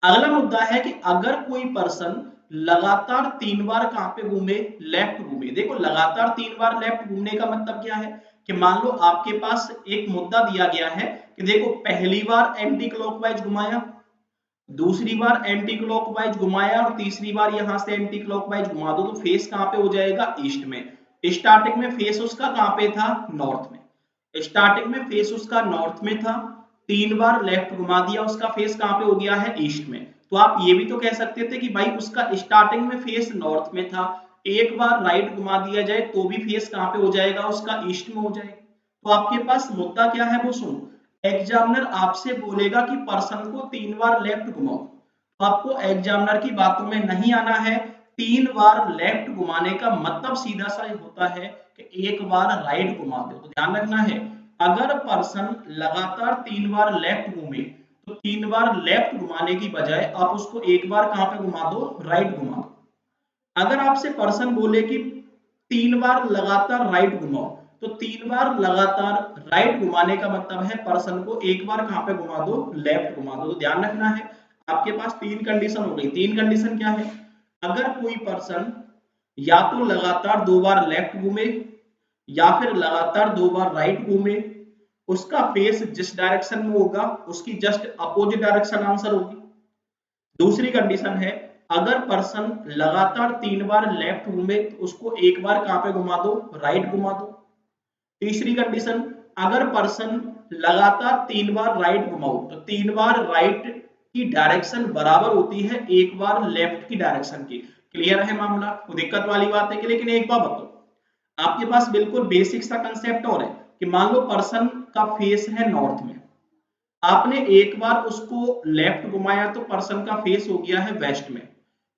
अगला मुद्दा है कि अगर कोई पर्सन लगातार 3 बार कहां पे घूमे, लेफ्ट घूमे। देखो लगातार 3 बार लेफ्ट घूमने का मतलब क्या है कि मान लो आपके पास एक मुद्दा दिया गया है कि देखो पहली बार एंटी क्लॉकवाइज घुमाया, दूसरी बार एंटी क्लॉकवाइज घुमाया, और तीसरी बार यहां से एंटी क्लॉकवाइज घुमा दो, तो फेस कहां पे हो जाएगा, ईस्ट में। स्टार्टिंग में फेस उसका कहां पे था, नॉर्थ में। स्टार्टिंग में फेस उसका नॉर्थ में था, 3 बार लेफ्ट घुमा दिया, उसका फेस कहां पे हो गया है, ईस्ट में। तो आप ये भी तो कह सकते थे कि भाई उसका स्टार्टिंग में फेस नॉर्थ में था, एक बार राइट घुमा दिया जाए तो भी फेस कहां पे हो जाएगा, उसका ईस्ट में हो जाएगा। तो आपके पास मुद्दा क्या है वो सुनो। एग्जामिनर आपसे बोलेगा कि पर्सन को 3 बार लेफ्ट घुमाओ, तो आपको एग्जामिनर की बातों में नहीं आना है। 3 बार लेफ्ट घुमाने का मतलब सीधा सा होता है कि एक बार राइट घुमा दो। तो ध्यान रखना है, अगर पर्सन लगातार 3 बार लेफ्ट घूमे तो 3 बार लेफ्ट घुमाने की बजाय आप उसको एक बार कहां पे घुमा दो, राइट घुमा दो। अगर आपसे पर्सन बोले कि 3 बार लगातार राइट घुमाओ, तो 3 बार लगातार राइट घुमाने का मतलब है पर्सन को एक बार कहां पे घुमा दो, लेफ्ट घुमा दो। तो ध्यान रखना है आपके पास 3 कंडीशन हो गई। 3 कंडीशन क्या है, अगर कोई पर्सन या तो लगातार 2 बार लेफ्ट घूमे या फिर लगातार 2 बार राइट घूमे, उसका फेस जिस डायरेक्शन में होगा उसकी जस्ट अपोजिट डायरेक्शन आंसर होगी। दूसरी कंडीशन है, अगर पर्सन लगातार 3 बार लेफ्ट घूमे तो उसको एक बार कहां पे घुमा दो, राइट घुमा दो। तीसरी कंडीशन, अगर पर्सन लगातार 3 बार राइट घुमाओ तो 3 बार राइट की डायरेक्शन बराबर होती है एक बार लेफ्ट की डायरेक्शन की। क्लियर है मामला, कोई दिक्कत वाली बात है कि, लेकिन एक बात बताओ, आपके पास बिल्कुल बेसिक सा कंसेप्ट और है कि मान लो पर्सन का फेस है नॉर्थ में, आपने एक बार उसको लेफ्ट घुमाया तो पर्सन का फेस हो गया है वेस्ट में।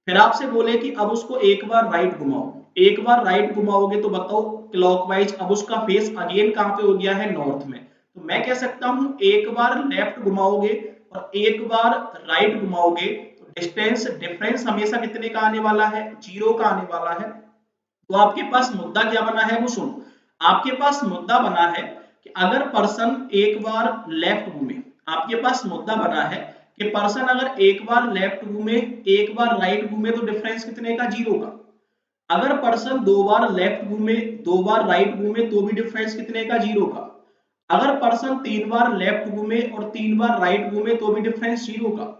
फिर आपसे बोले कि अब उसको एक बार राइट घुमाओ, एक बार राइट घुमाओगे तो बताओ क्लॉकवाइज, अब उसका फेस अगेन कहां पे हो गया है, नॉर्थ में। तो मैं कह सकता हूं एक बार लेफ्ट घुमाओगे और एक बार राइट घुमाओगे तो डिस्टेंस डिफरेंस हमेशा कितने का आने वाला है, 0 का आने वाला है। तो आपके पास मुद्दा क्या बना है वो सुनो। आपके पास मुद्दा बना है कि अगर पर्सन एक बार लेफ्ट घूमे, आपके पास मुद्दा बना है कि पर्सन अगर एक बार लेफ्ट घूमे एक बार राइट घूमे तो डिफरेंस कितने का, 0 का। अगर पर्सन 2 बार लेफ्ट घूमे 2 बार राइट घूमे तो भी डिफरेंस कितने का, 0 का। अगर पर्सन 3 बार लेफ्ट घूमे और 3 बार राइट घूमे तो भी डिफरेंस 0 का।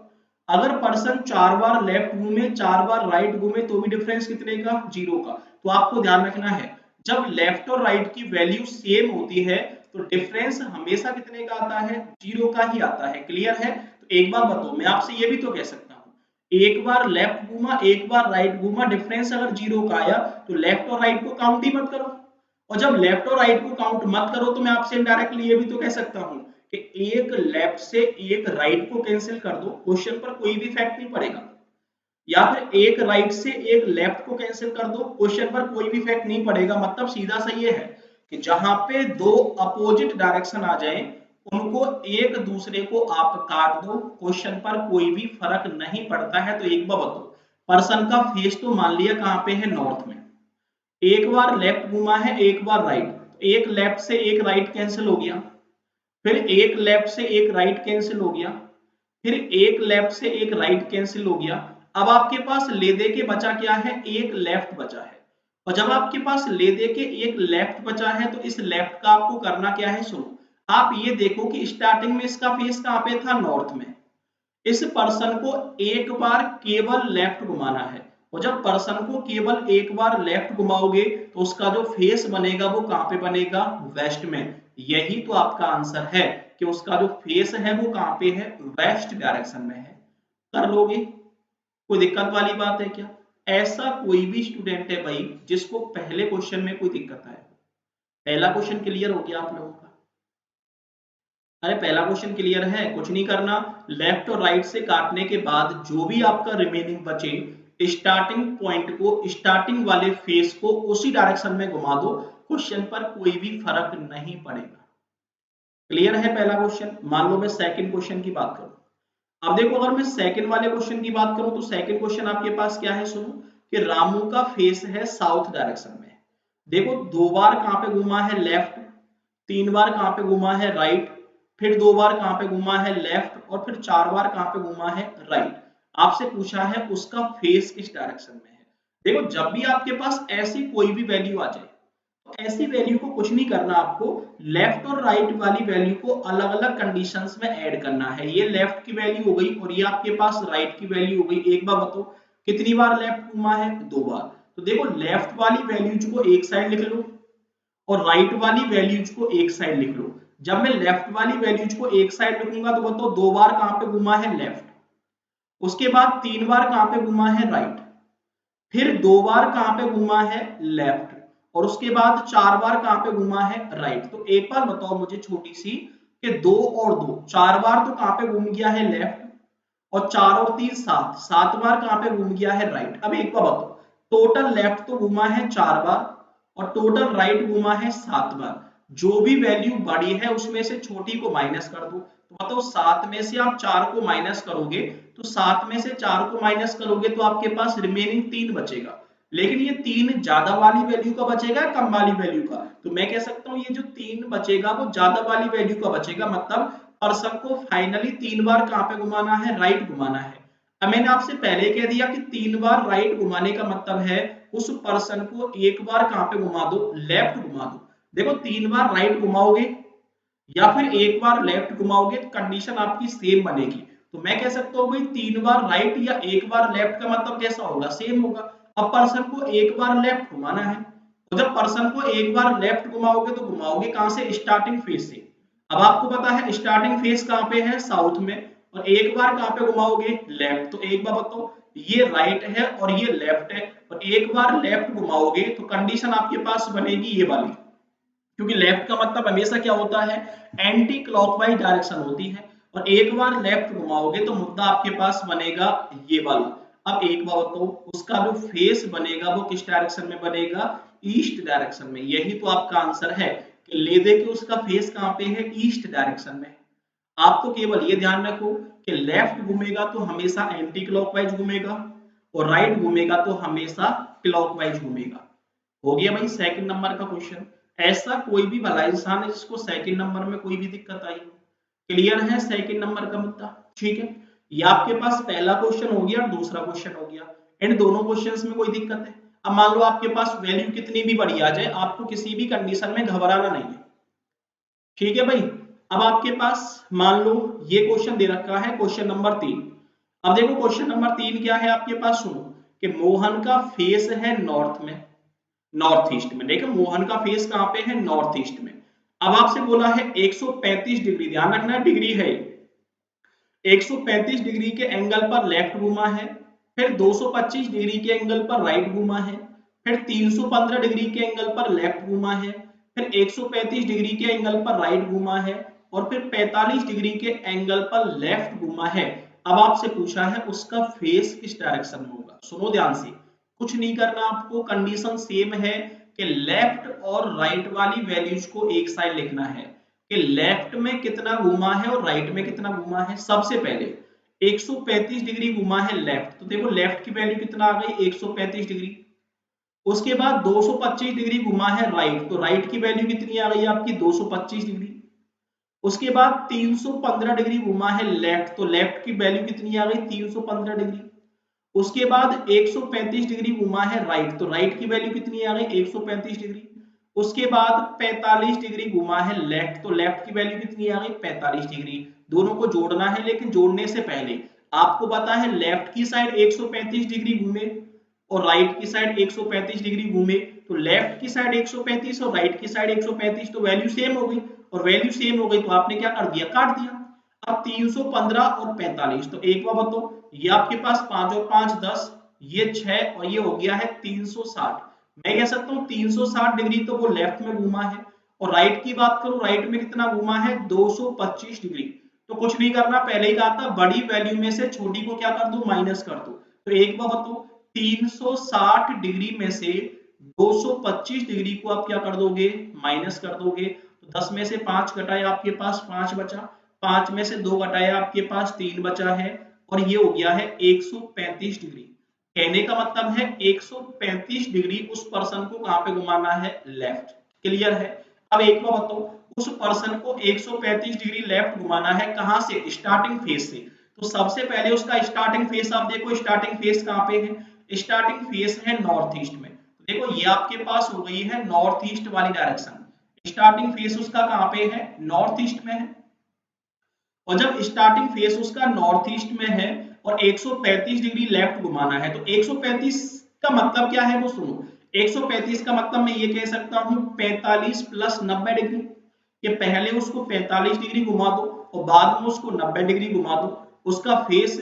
अगर पर्सन 4 बार लेफ्ट घूमे 4 बार राइट घूमे तो भी डिफरेंस कितने का, 0 का। तो आपको ध्यान रखना है जब लेफ्ट और राइट की वैल्यू सेम होती है तो डिफरेंस हमेशा कितने का आता है, 0 का ही आता है। क्लियर है? तो एक बात बताओ, मैं आपसे ये भी तो कह सकता हूँ एक बार लेफ्ट घूमा एक बार राइट घूमा, डिफरेंस अगर 0 का आया तो लेफ्ट और राइट को काउंट ही मत करो। और जब लेफ्ट और राइट को काउंट मत करो तो मैं आपसे इनडायरेक्टली ये भी तो कह सकता हूँ कि एक लेफ्ट से एक राइट को कैंसिल कर दो, क्वेश्चन पर कोई भी इफेक्ट नहीं पड़ेगा। या फिर एक राइट से एक लेफ्ट को कैंसिल कर दो, क्वेश्चन पर कोई भी इफेक्ट नहीं पड़ेगा। मतलब सीधा सा ये है कि जहां पे दो अपोजिट डायरेक्शन आ जाए उनको एक दूसरे को आप काट दो, क्वेश्चन पर कोई भी फर्क नहीं पड़ता है। तो एक बार बताओ, पर्सन का फेस तो मान लिया कहां पे है, नॉर्थ में। एक बार लेफ्ट घुमा है एक बार राइट, एक लेफ्ट से एक राइट कैंसिल हो गया, फिर एक लेफ्ट से एक राइट कैंसिल हो गया, फिर एक लेफ्ट से एक राइट कैंसिल हो गया। अब आपके पास ले दे के बचा क्या है, एक लेफ्ट बचा है। और जब आपके पास ले दे के एक लेफ्ट बचा है तो इस लेफ्ट का आपको करना क्या है, सुनो। आप ये देखो कि स्टार्टिंग में इसका फेस कहां पे था, नॉर्थ में। इस पर्सन को एक बार केवल लेफ्ट घुमाना है और जब पर्सन को केवल एक बार लेफ्ट घुमाओगे तो उसका जो फेस बनेगा वो कहां पे बनेगा, वेस्ट में। यही तो आपका आंसर है कि उसका जो फेस है वो कहां पे है, वेस्ट डायरेक्शन में है। कर लोगे? कोई दिक्कत वाली बात है क्या? ऐसा कोई भी स्टूडेंट है भाई जिसको पहले क्वेश्चन में कोई दिक्कत आए? पहला क्वेश्चन क्लियर हो गया आप लोगों का? अरे पहला क्वेश्चन क्लियर है, कुछ नहीं करना। लेफ्ट और राइट से काटने के बाद जो भी आपका रिमेनिंग बचे, स्टार्टिंग पॉइंट को स्टार्टिंग वाले फेस को उसी डायरेक्शन में घुमा दो, क्वेश्चन पर कोई भी फर्क नहीं पड़ेगा। क्लियर है पहला क्वेश्चन? मान लो मैं सेकंड क्वेश्चन की बात करूं। अब देखो अगर मैं सेकंड वाले क्वेश्चन की बात करूं तो सेकंड क्वेश्चन आपके पास क्या है, सुनो कि रामू का फेस है साउथ डायरेक्शन में। देखो 2 बार कहां पे घुमा है, लेफ्ट, 3 बार कहां पे घुमा है, राइट, फिर 2 बार कहां पे घुमा है, लेफ्ट, और फिर 4 बार कहां पे घुमा है, राइट। आपसे पूछा है उसका फेस किस डायरेक्शन में है। देखो जब भी आपके पास ऐसी कोई भी वैल्यू आ जाए तो ऐसी वैल्यू को कुछ नहीं करना, आपको लेफ्ट और राइट वाली वैल्यू को अलग अलग कंडीशंस में ऐड करना है। ये लेफ्ट की वैल्यू हो गई और ये आपके पास राइट की वैल्यू हो गई। एक बार बताओ कितनी बार लेफ्ट घुमा है, 2 बार। तो देखो लेफ्ट वाली वैल्यूज को एक साइड लिख लो और राइट वाली वैल्यूज को एक साइड लिख लो। जब मैं लेफ्ट वाली वैल्यूज को एक साइड लिखूंगा तो बताओ 2 बार कहां पे घुमा है, लेफ्ट, उसके बाद 3 बार कहां पे घुमा है, राइट, फिर 2 बार कहां पे घुमा है, लेफ्ट, और उसके बाद 4 बार कहां पे घुमा है, राइट। तो एक बार बताओ मुझे छोटी सी कि 2 और 2 4 बार तो कहां पे घूम गया है, लेफ्ट, और 4 और 3 7 7 बार कहां पे घूम गया है, राइट। अब एक बार बताओ टोटल लेफ्ट तो घुमा है 4 बार और टोटल राइट घुमा है 7 बार। जो भी वैल्यू बड़ी है उसमें से छोटी को माइनस कर दो। तो बताओ 7 में से आप 4 को माइनस करोगे तो 7 में से 4 को माइनस करोगे तो आपके पास रिमेनिंग 3 बचेगा। लेकिन ये 3 ज्यादा वाली वैल्यू का बचेगा, कम वाली वैल्यू का? तो मैं कह सकता हूं ये जो 3 बचेगा वो ज्यादा वाली वैल्यू का बचेगा। मतलब पर्सन को फाइनली 3 बार कहां पे घुमाना है, राइट घुमाना है। अब मैंने आपसे पहले कह दिया कि 3 बार राइट घुमाने का मतलब है उस पर्सन को एक बार कहां पे घुमा दो, लेफ्ट घुमा दो। देखो 3 बार राइट घुमाओगे या फिर एक बार लेफ्ट घुमाओगे तो कंडीशन आपकी सेम बनेगी। तो मैं कह सकता हूं भाई 3 बार राइट या एक बार लेफ्ट का मतलब कैसा होगा, सेम होगा। अब पर्सन को एक बार लेफ्ट घुमाना है तो जब पर्सन को एक बार लेफ्ट घुमाओगे तो घुमाओगे कहां से, स्टार्टिंग फेस से। अब आपको पता है स्टार्टिंग फेस कहां पे है, साउथ में, और एक बार कहां पे घुमाओगे, लेफ्ट। तो एक बार बताओ ये राइट है और ये लेफ्ट है और एक बार लेफ्ट घुमाओगे तो कंडीशन आपके पास बनेगी ये वाली, क्योंकि लेफ्ट का मतलब हमेशा क्या होता है, एंटी क्लॉकवाइज डायरेक्शन होती है। और एक बार लेफ्ट घुमाओगे तो मुद्दा आपके पास बनेगा ये वाला। अब एक बार बताओ उसका जो फेस बनेगा वो किस डायरेक्शन में बनेगा, ईस्ट डायरेक्शन में। यही तो आपका आंसर है कि ले दे के उसका फेस कहां पे है, ईस्ट डायरेक्शन में। आप तो केवल ये ध्यान रखो कि लेफ्ट घूमेगा तो हमेशा एंटी क्लॉकवाइज घूमेगा और राइट घूमेगा तो हमेशा क्लॉकवाइज घूमेगा। हो गया भाई सेकंड नंबर का क्वेश्चन। ऐसा कोई भी भला इंसान है जिसको सेकंड नंबर में कोई भी दिक्कत आई? क्लियर है सेकंड नंबर का मुद्दा? ठीक है। ये आपके पास पहला क्वेश्चन हो गया और दूसरा क्वेश्चन हो गया। इन दोनों क्वेश्चंस में कोई दिक्कत है? अब मान लो आपके पास वैल्यू कितनी भी बड़ी आ जाए, आपको किसी भी कंडीशन में घबराना नहीं है, ठीक है भाई। अब आपके पास मान लो ये क्वेश्चन दे रखा है, क्वेश्चन नंबर 3। अब देखो क्वेश्चन नंबर 3 क्या है आपके पास, सुनो कि मोहन का फेस है नॉर्थ में, नॉर्थ ईस्ट में। देखो मोहन का फेस कहां पे है, नॉर्थ ईस्ट में। अब आपसे बोला है 135 डिग्री, ध्यान रखना डिग्री है, 135 डिग्री के एंगल पर लेफ्ट घुमा है, फिर 225 डिग्री के एंगल पर राइट घुमा है, फिर 315 डिग्री के एंगल पर लेफ्ट घुमा है, फिर 135 डिग्री के एंगल पर राइट घुमा है, और फिर 45 डिग्री के एंगल पर लेफ्ट घुमा है। अब आपसे पूछा है उसका फेस किस डायरेक्शन में होगा। सुनो ध्यान से, कुछ नहीं करना आपको, कंडीशन सेम है कि लेफ्ट और राइट वाली वैल्यूज को एक साइड लिखना है कि लेफ्ट में कितना घुमा है और राइट में कितना घुमा है। सबसे पहले 135 डिग्री घुमा है लेफ्ट, तो देखो लेफ्ट की वैल्यू कितना आ गई 135 डिग्री। उसके बाद 225 डिग्री घुमा है राइट, तो राइट की वैल्यू कितनी आ गई आपकी 225 डिग्री। उसके बाद 315 डिग्री घुमा है लेफ्ट, तो लेफ्ट की वैल्यू कितनी आ गई 315 डिग्री। उसके बाद 135 डिग्री घुमा है राइट, तो राइट की वैल्यू कितनी आ गई 135 डिग्री। उसके बाद 45 डिग्री घुमा है लेफ्ट, तो लेफ्ट की वैल्यू कितनी आ गई 45 डिग्री। दोनों को जोड़ना है, लेकिन जोड़ने से पहले आपको पता है लेफ्ट की साइड 135 डिग्री घूमे और राइट की साइड 135 डिग्री घूमे, तो लेफ्ट की साइड 135 और राइट की साइड 135, तो वैल्यू सेम हो गई। और वैल्यू सेम हो गई तो आपने क्या कर दिया, काट दिया। अब 315 और 45, तो एक बार बताओ, ये आपके पास 5 और 5 10, ये 6 और ये हो गया है 360। मैं कह सकता हूँ 360 डिग्री तो वो लेफ्ट में घूमा है, और राइट की बात करूं राइट में कितना घूमा है 225 डिग्री। तो कुछ नहीं करना, पहले ही कहा था बड़ी वैल्यू में से छोटी को क्या कर दो, माइनस कर दो। तो एक बार बताओ 360 डिग्री में से 225 डिग्री को आप क्या कर दोगे, माइनस कर दोगे। तो 10 में से 5 घटाया आपके पास 5 बचा, 5 में से 2 घटाया आपके पास 3 बचा है, और ये हो गया है 135 डिग्री। कहने का मतलब है 135 डिग्री उस पर्सन को कहां पे घुमाना है, लेफ्ट। क्लियर है? अब एक बार बताओ, उस पर्सन को 135 डिग्री लेफ्ट घुमाना है, कहां से, स्टार्टिंग फेस से। तो सबसे पहले उसका स्टार्टिंग फेस आप देखो, स्टार्टिंग फेस कहां पे है, स्टार्टिंग फेस है नॉर्थ ईस्ट में। देखो ये आपके पास हो गई है नॉर्थ ईस्ट वाली डायरेक्शन, स्टार्टिंग फेस उसका कहां पे है, नॉर्थ ईस्ट में है। और जब स्टार्टिंग फेस उसका नॉर्थ ईस्ट में है और 135 डिग्री लेफ्ट घुमाना है, तो 135 का मतलब क्या है वो सुनो। 135 का मतलब मैं ये कह सकता हूं 45 प्लस 90 डिग्री, कि पहले उसको 45 डिग्री घुमा दो और बाद में उसको 90 डिग्री घुमा दो, उसका फेस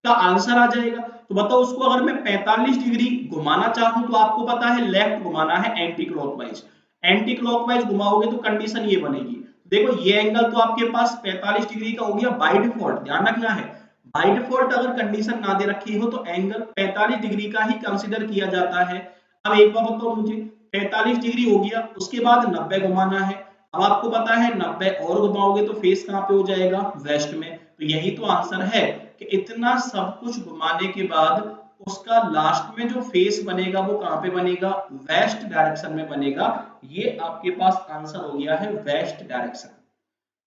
का आंसर आ जाएगा। तो बताओ उसको अगर मैं 45 डिग्री घुमाना चाहूं, तो आपको पता है लेफ्ट घुमाना है एंटी क्लॉकवाइज, एंटी क्लॉकवाइज घुमाओगे तो कंडीशन ये बनेगी। देखो ये एंगल तो आपके पास 45 डिग्री का हो गया बाय डिफॉल्ट, ध्यान रखना है बाय डिफॉल्ट अगर कंडीशन ना दे रखी हो तो एंगल 45 डिग्री का ही कंसीडर किया जाता है। अब एक बार बताओ मुझे, 45 डिग्री हो गया, उसके बाद 90 घुमाना है। अब आपको पता है 90 और घुमाओगे तो फेस कहां पे हो जाएगा, वेस्ट में। तो यही तो आंसर है कि इतना सब कुछ घुमाने के बाद उसका लास्ट में जो फेस बनेगा वो कहां पे बनेगा, वेस्ट डायरेक्शन में बनेगा। ये आपके पास आंसर हो गया है वेस्ट डायरेक्शन।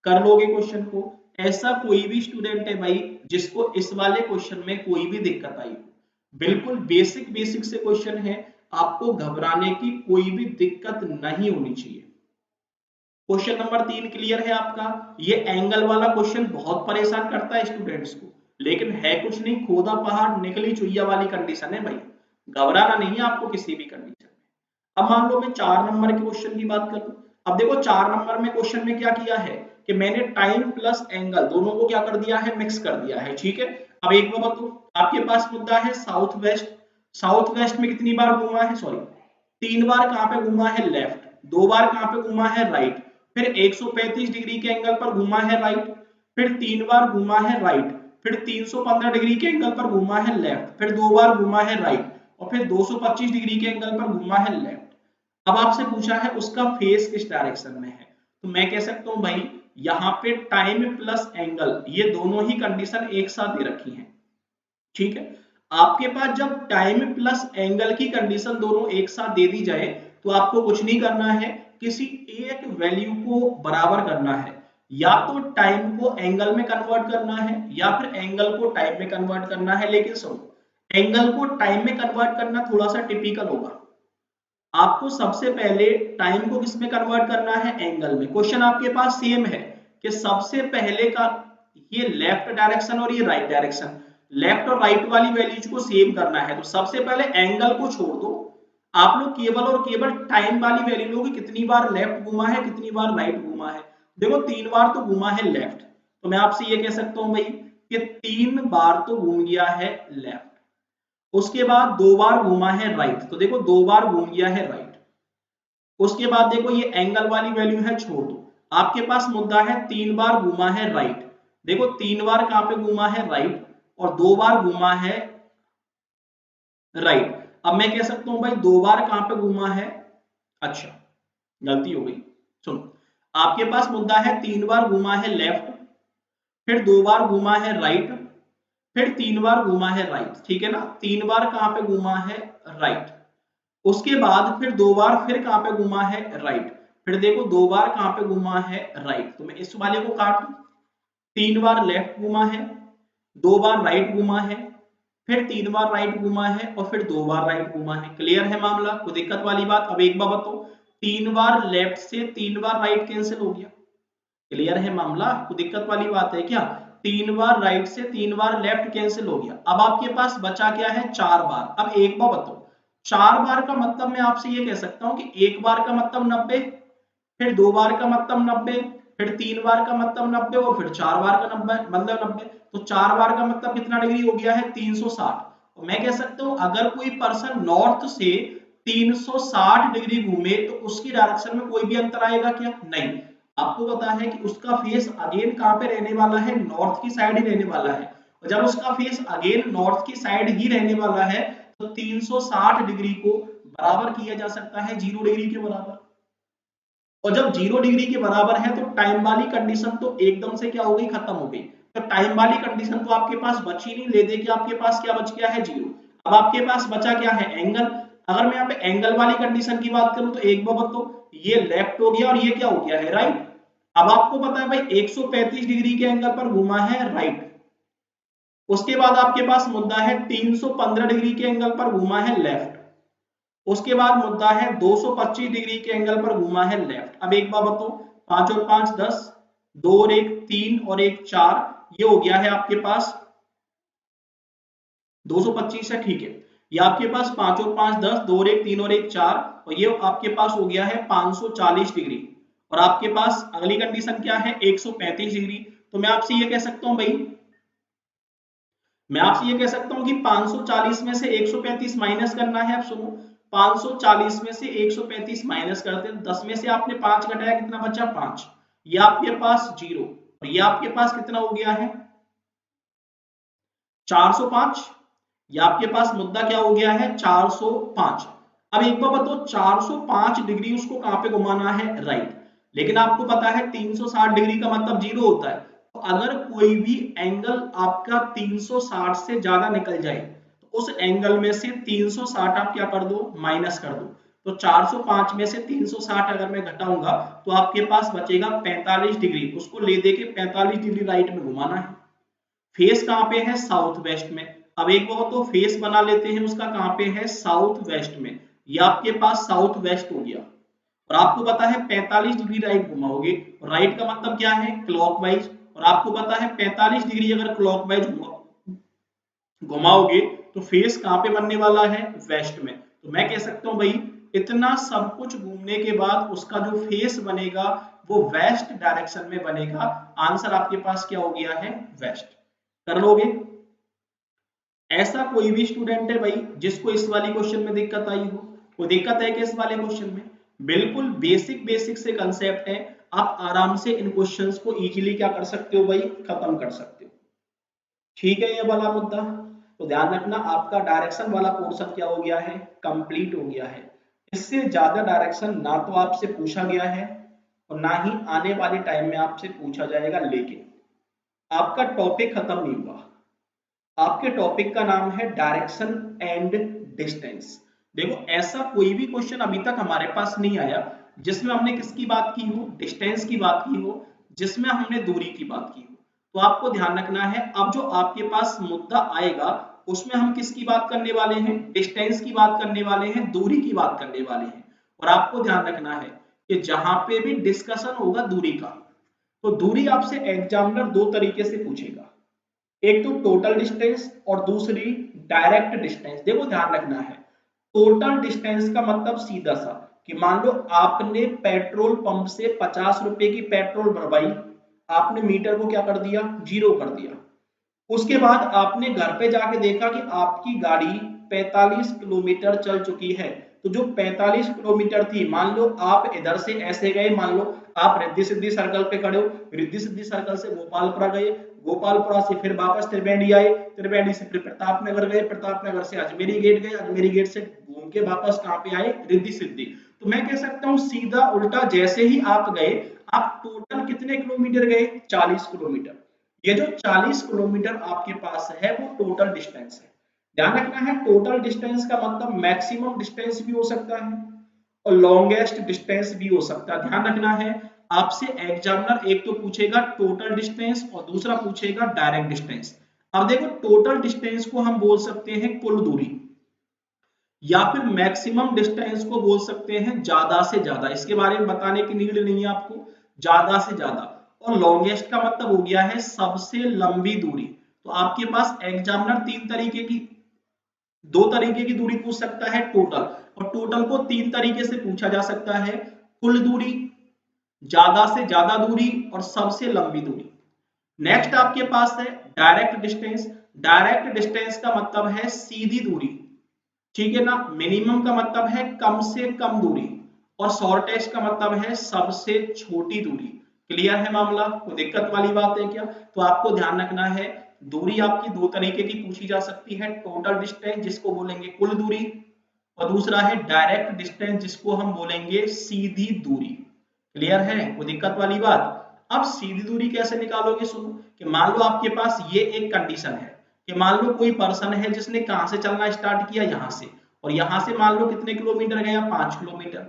कर लोगे क्वेश्चन को? ऐसा कोई भी स्टूडेंट है भाई जिसको इस वाले क्वेश्चन में कोई भी दिक्कत आई, बिल्कुल बेसिक बेसिक से क्वेश्चन है, आपको घबराने की कोई भी दिक्कत नहीं होनी चाहिए। क्वेश्चन नंबर 3 क्लियर है आपका? ये एंगल वाला क्वेश्चन बहुत परेशान करता है स्टूडेंट्स को, लेकिन है कुछ नहीं, खोदा पहाड़ निकली चुईया वाली कंडीशन है भाई, घबराना नहीं है आपको किसी भी कंडीशन में। अब मान लो मैं 4 नंबर के क्वेश्चन की बात करूं। अब देखो 4 नंबर में क्वेश्चन में क्या किया है कि मैंने टाइम प्लस एंगल दोनों को क्या कर दिया है, मिक्स कर दिया है, ठीक है। अब एक बार बताओ, आपके पास मुद्दा है साउथ वेस्ट, साउथ वेस्ट में कितनी बार घूमा है, सॉरी 3 बार कहां पे घूमा है, लेफ्ट, 2 बार कहां पे घूमा है, राइट, फिर 135 डिग्री के एंगल पर घूमा है राइट, फिर 3 बार घूमा है राइट, फिर 315 डिग्री के एंगल पर घूमा है लेफ्ट, फिर 2 बार घूमा है राइट, और फिर 225 डिग्री के एंगल पर घूमा है लेफ्ट। अब आपसे पूछा है उसका फेस किस डायरेक्शन में है, तो मैं कह सकता हूं भाई यहाँ पे टाइम प्लस एंगल ये दोनों ही कंडीशन एक साथ दे रखी हैं, ठीक है। आपके पास जब टाइम प्लस एंगल की कंडीशन दोनों एक साथ दे दी जाए, तो आपको कुछ नहीं करना है, किसी एक वैल्यू को बराबर करना है। या तो टाइम को एंगल में कन्वर्ट करना है या फिर एंगल को टाइम में कन्वर्ट करना है। लेकिन सुनो, एंगल को टाइम में कन्वर्ट करना थोड़ा सा टिपिकल होगा। आपको सबसे पहले टाइम को किस में कन्वर्ट करना है, एंगल में। क्वेश्चन आपके पास सेम है कि सबसे पहले का ये लेफ्ट डायरेक्शन और ये राइट डायरेक्शन, लेफ्ट और राइट वाली वैल्यूज को सेम करना है। तो सबसे पहले एंगल को छोड़ दो, आप लोग केवल और केवल टाइम वाली वैल्यू लोगे, कितनी बार लेफ्ट घुमा है, कितनी बार राइट घुमा है। देखो 3 बार तो घुमा है लेफ्ट, तो मैं आपसे ये कह सकता हूं भाई कि 3 बार तो घूम गया है लेफ्ट। उसके बाद 2 बार घुमा है राइट, तो देखो 2 बार घूम गया है राइट। उसके बाद देखो ये एंगल वाली वैल्यू है, छोड़ दो। आपके पास मुद्दा है 3 बार घुमा है राइट, देखो 3 बार कहां पे घुमा है, राइट, और 2 बार घुमा है राइट। अब मैं कह सकता हूं भाई 2 बार कहां पे घुमा है, अच्छा गलती हो गई, सुनो, आपके पास मुद्दा है 3 बार घुमा है लेफ्ट, फिर 2 बार घुमा है राइट, फिर 3 बार घुमा है राइट, ठीक है ना। 3 बार कहां पे घुमा है, राइट। उसके बाद फिर 2 बार फिर कहां पे घुमा है, राइट। फिर देखो 2 बार कहां पे घुमा है, राइट। तो मैं इस वाले को काट दूं, 3 बार लेफ्ट घुमा है, 2 बार राइट घुमा है, फिर 3 बार राइट घुमा है और फिर 2 बार राइट घुमा है। क्लियर है मामला, कोई दिक्कत वाली बात। अब एक बार बताओ, 3 बार लेफ्ट से 3 बार राइट कैंसिल हो गया। क्लियर है मामला, कोई दिक्कत वाली बात है क्या। 3 बार राइट से 3 बार लेफ्ट कैंसिल हो गया। अब आपके पास बचा क्या है, 4 बार। अब एक बार बताओ, 4 बार का मतलब मैं आपसे ये कह सकता हूं कि एक बार का मतलब 90, फिर 2 बार का मतलब 90, फिर 3 बार का मतलब 90 और फिर 4 बार का 90 मतलब 90। तो 4 बार का मतलब कितना डिग्री हो गया है, 360। और मैं कह सकता हूं अगर कोई पर्सन नॉर्थ से 360 डिग्री घूमे तो उसकी डायरेक्शन में कोई भी अंतर आएगा क्या, नहीं। आपको पता है कि उसका फेस अगेन कहां पे रहने वाला है, नॉर्थ की साइड ही रहने वाला है। और जब उसका फेस अगेन नॉर्थ की साइड ही रहने वाला है तो 360 डिग्री को बराबर किया जा सकता है 0 डिग्री के बराबर। और जब 0 डिग्री के बराबर है तो टाइम वाली कंडीशन तो एकदम से क्या हो गई, खत्म हो गई। तो टाइम वाली कंडीशन तो आपके पास बची नहीं, ले दे के आपके पास क्या बच गया है, 0। अब आपके पास बचा क्या है, एंगल। अगर मैं यहाँ पे एंगल वाली कंडीशन की बात करूं तो एक बार बताओ, ये लेफ्ट हो गया और ये क्या हो गया है, राइट। अब आपको पता है भाई 135 डिग्री के एंगल पर घुमा है राइट। उसके बाद आपके पास मुद्दा है 315 डिग्री के एंगल पर घुमा है लेफ्ट। उसके बाद मुद्दा है 225 डिग्री के एंगल पर घुमा है लेफ्ट। अब एक बार बताओ, 5 और 5 10, 2 और 1 3 और 1 4, ये हो गया है आपके पास 225 है, ठीक है। ये आपके पास 5 और 5 10, 2 और 1 3 और 1 4, और ये आपके पास हो गया है 540 डिग्री। और आपके पास अगली कंडीशन क्या है, 135 डिग्री। तो मैं आपसे ये कह सकता हूं भाई, मैं आपसे ये कह सकता हूं कि 540 में से 135 माइनस करना है। अब सुनो, 540 में से 135 माइनस करते हैं, 10 में से आपने 5 घटाया, कितना बचा, 5। ये आपके पास 0 और ये आपके पास कितना हो गया है, 405। ये आपके पास मुद्दा क्या हो गया है, 405। अब एक बार बताओ, 405 डिग्री उसको कहां पे घुमाना है, राइट। लेकिन आपको पता है 360 डिग्री का मतलब 0 होता है। तो अगर कोई भी एंगल आपका 360 से ज्यादा निकल जाए तो उस एंगल में से 360 आप क्या कर दो, माइनस कर दो। तो 405 में से 360 अगर मैं घटाऊंगा तो आपके पास बचेगा 45 डिग्री, उसको ले दे के 45 डिग्री राइट में घुमाना है। फेस कहां पे है, साउथ वेस्ट में। अब एक बार तो फेस बना लेते हैं उसका, कहां पे है, साउथ वेस्ट में। ये आपके पास साउथ वेस्ट हो गया। और आपको पता है 45 डिग्री राइट घुमाओगे, राइट का मतलब क्या है, क्लॉकवाइज। और आपको पता है 45 डिग्री अगर क्लॉकवाइज घुमाओगे तो फेस कहां पे बनने वाला है, वेस्ट में। तो मैं कह सकता हूं भाई इतना सब कुछ घूमने के बाद उसका जो फेस बनेगा वो वेस्ट डायरेक्शन में बनेगा। आंसर आपके पास क्या हो गया है, वेस्ट। कर लोगे। ऐसा कोई भी स्टूडेंट है भाई जिसको इस वाली क्वेश्चन में दिक्कत आई हो, कोई दिक्कत है कि इस वाले क्वेश्चन में, बिल्कुल बेसिक बेसिक से कंसेप्ट है। आप आराम से इन क्वेश्चंस को इजीली क्या कर सकते हो भाई, खत्म कर सकते हो। ठीक है, ये वाला मुद्दा तो ध्यान रखना, आपका डायरेक्शन वाला पोर्शन क्या हो गया है, कंप्लीट हो गया है। इससे ज्यादा डायरेक्शन ना तो आपसे पूछा गया है और ना ही आने वाले टाइम में आपसे पूछा जाएगा। लेकिन आपका टॉपिक खत्म नहीं हुआ। आपके टॉपिक का नाम है डायरेक्शन एंड डिस्टेंस। देखो ऐसा कोई भी क्वेश्चन अभी तक हमारे पास नहीं आया जिसमें हमने किसकी बात की हो, डिस्टेंस की बात की हो, जिसमें हमने दूरी की बात की हो। तो आपको ध्यान रखना है, अब जो आपके पास मुद्दा आएगा उसमें हम किसकी बात करने वाले हैं, डिस्टेंस की बात करने वाले हैं, दूरी की बात करने वाले हैं। और आपको ध्यान रखना है कि जहां पे भी डिस्कशन होगा दूरी का, तो दूरी आपसे एग्जामिनर दो तरीके से पूछेगा, एक तो टोटल डिस्टेंस और दूसरी डायरेक्ट डिस्टेंस। देखो ध्यान रखना है, टोटल डिस्टेंस का मतलब सीधा सा कि मान लो आपने पेट्रोल पंप से 50 रुपए की पेट्रोल भरवाई, आपने मीटर को क्या कर दिया, जीरो कर दिया। उसके बाद आपने घर पे जाके देखा कि आपकी गाड़ी 45 किलोमीटर चल चुकी है। तो जो 45 किलोमीटर थी, मान लो आप इधर से ऐसे गए, मान लो आप रिद्धि सिद्धि सर्कल पे खड़े हो, रिद्धि सिद्धि सर्कल से गोपालपुरा गए, गोपालपुरा से फिर वापस त्रिवेणी आए, त्रिवेणी से फिर प्रताप नगर गए, प्रताप नगर से अजमेरी गेट गए, अजमेरी गेट से घूम के वापस कहाँ पे आए, रिद्धि सिद्धि। तो मैं कह सकता हूँ सीधा उल्टा जैसे ही आप गए, आप टोटल कितने किलोमीटर गए, 40 किलोमीटर। ये जो 40 किलोमीटर आपके पास है वो टोटल डिस्टेंस है। ध्यान रखना है, टोटल डिस्टेंस का मतलब मैक्सिमम डिस्टेंस भी हो सकता है और लॉन्गेस्ट डिस्टेंस भी हो सकता है। ध्यान रखना है, आपसे एग्जामिनर एक तो पूछेगा टोटल डिस्टेंस और दूसरा पूछेगा डायरेक्ट डिस्टेंस। अब देखो टोटल डिस्टेंस को हम बोल सकते हैं कुल दूरी, या फिर मैक्सिमम डिस्टेंस को बोल सकते हैं ज्यादा से ज्यादा, इसके बारे में बताने की नीड नहीं है आपको, ज्यादा से ज्यादा। और लॉन्गेस्ट का मतलब हो गया है सबसे लंबी दूरी। तो आपके पास एग्जामिनर दो तरीके की दूरी पूछ सकता है टोटल, और टोटल को तीन तरीके से पूछा जा सकता है, कुल दूरी, ज्यादा से ज्यादा दूरी और सबसे लंबी दूरी। नेक्स्ट आपके पास है डायरेक्ट डिस्टेंस। डायरेक्ट डिस्टेंस का मतलब है सीधी दूरी, ठीक है ना। मिनिमम का मतलब है कम से कम दूरी, और शॉर्टेस्ट का मतलब है सबसे छोटी दूरी। क्लियर है मामला, कोई दिक्कत वाली बात है क्या। तो आपको ध्यान रखना है, दूरी आपकी दो तरीके की पूछी जा सकती है, टोटल डिस्टेंस जिसको बोलेंगे कुल दूरी, और दूसरा है डायरेक्ट डिस्टेंस जिसको हम बोलेंगे सीधी दूरी। क्लियर है, कोई दिक्कत वाली बात। अब सीधी दूरी कैसे निकालोगे, सुनो कि मान लो आपके पास ये एक कंडीशन है कि मान लो कोई पर्सन है जिसने कहां से चलना स्टार्ट किया, यहां से, और यहां से मान लो कितने किलोमीटर गया, 5 किलोमीटर।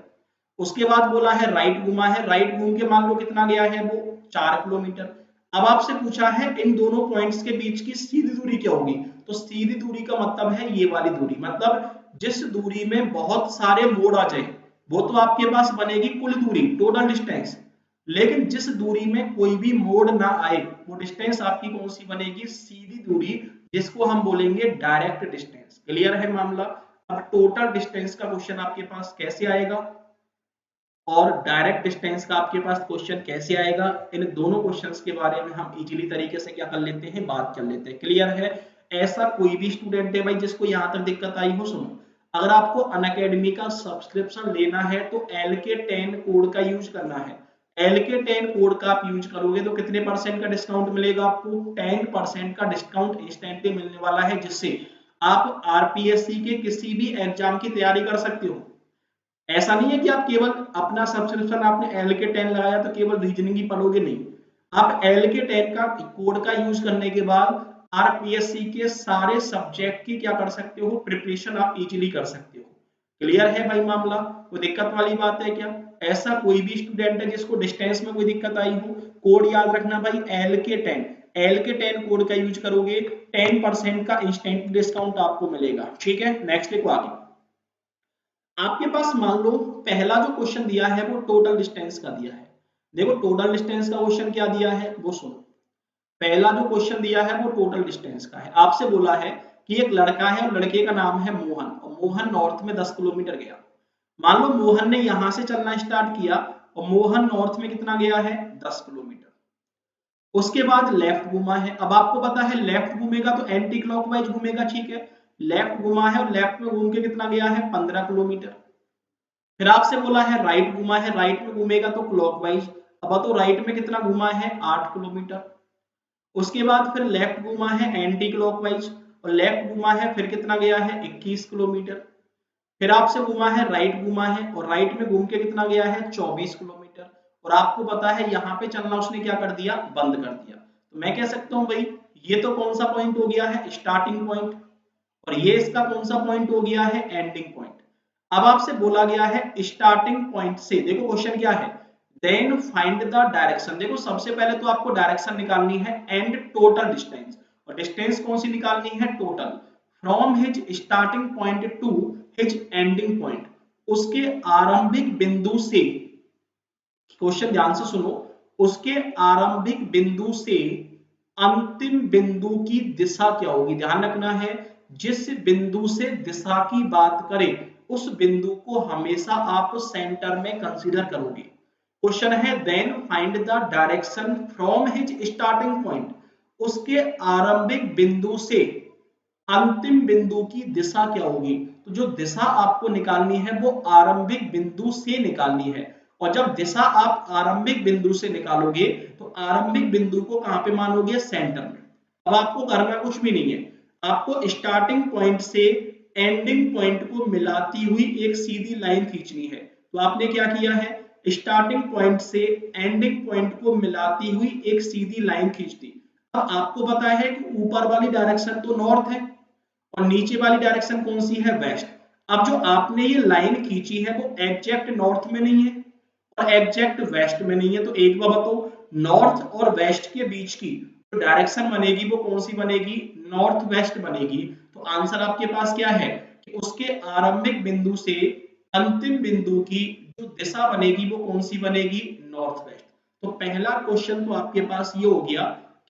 उसके बाद बोला है राइट घुमा है, राइट घूम के मान लो कितना गया है वो 4 किलोमीटर। अब आपसे पूछा है इन दोनों पॉइंट्स के बीच की सीधी दूरी क्या होगी। तो सीधी दूरी का मतलब है ये वाली दूरी, मतलब जिस दूरी में बहुत सारे मोड़ आ जाए वो तो आपके पास बनेगी कुल दूरी, टोटल डिस्टेंस। लेकिन जिस दूरी में कोई भी मोड़ ना आए वो डिस्टेंस आपकी कौन सी बनेगी, सीधी दूरी, जिसको हम बोलेंगे डायरेक्ट डिस्टेंस। क्लियर है मामला। अब टोटल डिस्टेंस का क्वेश्चन आपके पास कैसे आएगा और डायरेक्ट डिस्टेंस का आपके पास क्वेश्चन कैसे आएगा, इन दोनों क्वेश्चंस के बारे में हम इजीली तरीके से क्या कर लेते हैं, बात कर लेते हैं। क्लियर है। ऐसा कोई भी स्टूडेंट है भाई जिसको यहाँ तक दिक्कत आई हो, सुनो, अगर आपको अनअकैडमी का सब्सक्रिप्शन लेना है तो LK10 कोड का यूज करना है। LK10 कोड का आप यूज करोगे तो कितने परसेंट का डिस्काउंट मिलेगा आपको, 10% का डिस्काउंट इंस्टेंटली मिलने वाला है, जिससे आप RPSC के किसी भी एग्जाम की तैयारी कर सकते हो। ऐसा नहीं है कि आप केवल अपना सब्सक्रिप्शन आपने LK10 लगाया तो केवल रीजनिंग ही पढ़ोगे, नहीं, आप LK10 का कोड का यूज करने के बाद RPSC के सारे सब्जेक्ट की क्या कर सकते हो, प्रिपरेशन आप इजीली कर सकते हो। क्लियर है भाई मामला, कोई दिक्कत वाली बात है क्या। ऐसा कोई भी स्टूडेंट है जिसको डिस्टेंस में कोई दिक्कत आई हो, कोड याद रखना भाई LK10, LK10 कोड का यूज करोगे 10% का इंस्टेंट डिस्काउंट आपको मिलेगा। ठीक है, नेक्स्ट देखो आगे। आपके पास मान लो पहला जो क्वेश्चन दिया है वो टोटल डिस्टेंस का दिया है। देखो टोटल डिस्टेंस का क्वेश्चन क्या दिया है वो सुनो, पहला जो क्वेश्चन दिया है वो टोटल डिस्टेंस का है। आपसे बोला है कि एक लड़का है और लड़के का नाम है मोहन, और मोहन नॉर्थ में 10 किलोमीटर गया। मान लो मोहन ने यहां से चलना स्टार्ट किया और मोहन नॉर्थ में कितना गया है, 10 किलोमीटर। उसके बाद लेफ्ट घुमा है, अब आपको पता है लेफ्ट घूमेगा तो एंटी क्लॉकवाइज घूमेगा, ठीक है। लेफ्ट घुमा है और लेफ्ट में घूम के कितना गया है, 15 किलोमीटर। फिर आपसे बोला है राइट घुमा है, राइट में घूमेगा तो क्लॉकवाइज, अब तो राइट में कितना घुमा है, 8 किलोमीटर। उसके बाद फिर लेफ्ट घुमा है एंटी क्लॉकवाइज, और लेफ्ट घुमा है फिर कितना गया है, 21 किलोमीटर। फिर आपसे घुमा है राइट घुमा है, और राइट में घूम के कितना गया है, 24 किलोमीटर। और आपको पता है यहाँ पे चलना उसने क्या कर दिया, बंद कर दिया। तो मैं कह सकता हूँ भाई ये तो कौन सा पॉइंट हो गया है, स्टार्टिंग पॉइंट, और ये इसका कौन सा पॉइंट हो गया है, एंडिंग पॉइंट। अब आपसे बोला गया है स्टार्टिंग पॉइंट से, देखो क्वेश्चन क्या है, देन फाइंड द डायरेक्शन। देखो सबसे पहले तो आपको डायरेक्शन निकालनी है एंड टोटल डिस्टेंस, और डिस्टेंस कौन सी निकालनी है, total, from his starting point two his ending point, उसके आरंभिक बिंदु से, क्वेश्चन ध्यान से सुनो, उसके आरंभिक बिंदु से अंतिम बिंदु की दिशा क्या होगी। ध्यान रखना है, जिस बिंदु से दिशा की बात करें उस बिंदु को हमेशा आप सेंटर में कंसीडर करोगे। क्वेश्चन है then find the direction from his starting point, उसके आरंभिक बिंदु से अंतिम बिंदु की दिशा क्या होगी। तो जो दिशा आपको निकालनी है वो आरंभिक बिंदु से निकालनी है, और जब दिशा आप आरंभिक बिंदु से निकालोगे तो आरंभिक बिंदु को कहां पे मानोगे, सेंटर में। अब आपको करना कुछ भी नहीं है, आपको स्टार्टिंग पॉइंट से एंडिंग पॉइंट को मिलाती हुई एक सीधी लाइन खींचनी है। तो आपने क्या किया है, स्टार्टिंग पॉइंट से एंडिंग पॉइंट को मिलाती हुई एक सीधी लाइन खींच दी। अब आपको पता है कि ऊपर वाली डायरेक्शन तो नॉर्थ है और नीचे वाली डायरेक्शन कौन सी है, वेस्ट। अब जो आपने ये लाइन खींची है वो एग्जैक्ट नॉर्थ में नहीं है और एग्जैक्ट वेस्ट में नहीं है, तो एक बार बताओ, नॉर्थ और वेस्ट के बीच की जो डायरेक्शन बनेगी वो कौन सी बनेगी, नॉर्थ वेस्ट बनेगी। तो आंसर आपके पास क्या है कि उसके आरंभिक बिंदु से अंतिम बिंदु की जो दिशा बनेगी वो कौन सी बनेगी, नॉर्थ वेस्ट। तो पहला क्वेश्चन तो आपके पास ये हो गया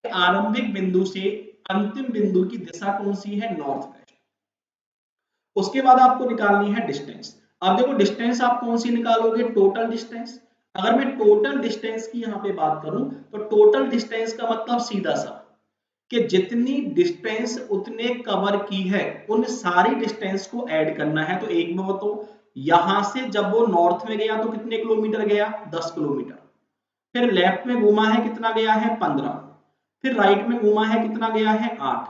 कि आरंभिक बिंदु से अंतिम बिंदु की दिशा कौन सी है, नॉर्थ वेस्ट। उसके बाद आपको निकालनी है डिस्टेंस। अब देखो डिस्टेंस आप कौन सी निकालोगे, टोटल डिस्टेंस। अगर मैं टोटल डिस्टेंस की यहाँ पे बात करूं तो टोटल डिस्टेंस का मतलब सीधा सा कि जितनी डिस्टेंस उतने कवर की है उन सारी डिस्टेंस को ऐड करना है। तो एक बार तो यहां से जब वो नॉर्थ में गया तो कितने किलोमीटर गया, 10 किलोमीटर। फिर लेफ्ट में घूमा है, कितना गया है, 15। फिर राइट में घूमा है, कितना गया है, 8।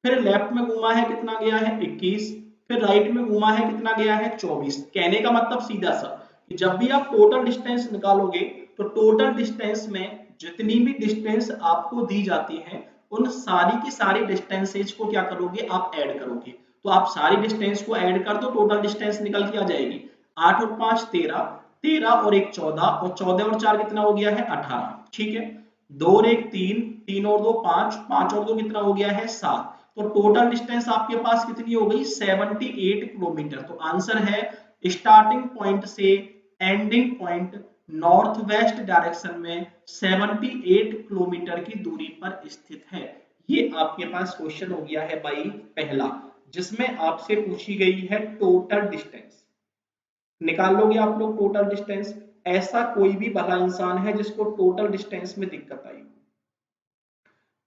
फिर लेफ्ट में घूमा है, कितना गया है, 21। फिर राइट में घूमा है, कितना गया है, 24। कहने का मतलब सीधा सा कि जब भी आप टोटल डिस्टेंस निकालोगे तो टोटल डिस्टेंस में जितनी भी डिस्टेंस आपको दी जाती है उन सारी की सारी डिस्टेंसेज को क्या करोगे, आप ऐड करोगे। तो आप सारी डिस्टेंस को ऐड कर दो, टोटल डिस्टेंस निकल के आ जाएगी। 8 और 5 13, 13 और 1 14, और 14 और 4 कितना हो गया है, 18। ठीक है, 2 और 1 3, 3 और 2 5, 5 और 2 कितना हो गया है, 7। तो टोटल डिस्टेंस आपके पास कितनी हो गई, 78 किलोमीटर। तो आंसर है स्टार्टिंग पॉइंट से ending point north west direction में 78 किलोमीटर की दूरी पर स्थित है। ये आपके पास क्वेश्चन हो गया है भाई पहला, जिसमें आपसे पूछी गई है टोटल डिस्टेंस। निकाल लोगे आप लोग टोटल डिस्टेंस। ऐसा कोई भी भला इंसान है जिसको टोटल डिस्टेंस में दिक्कत आई।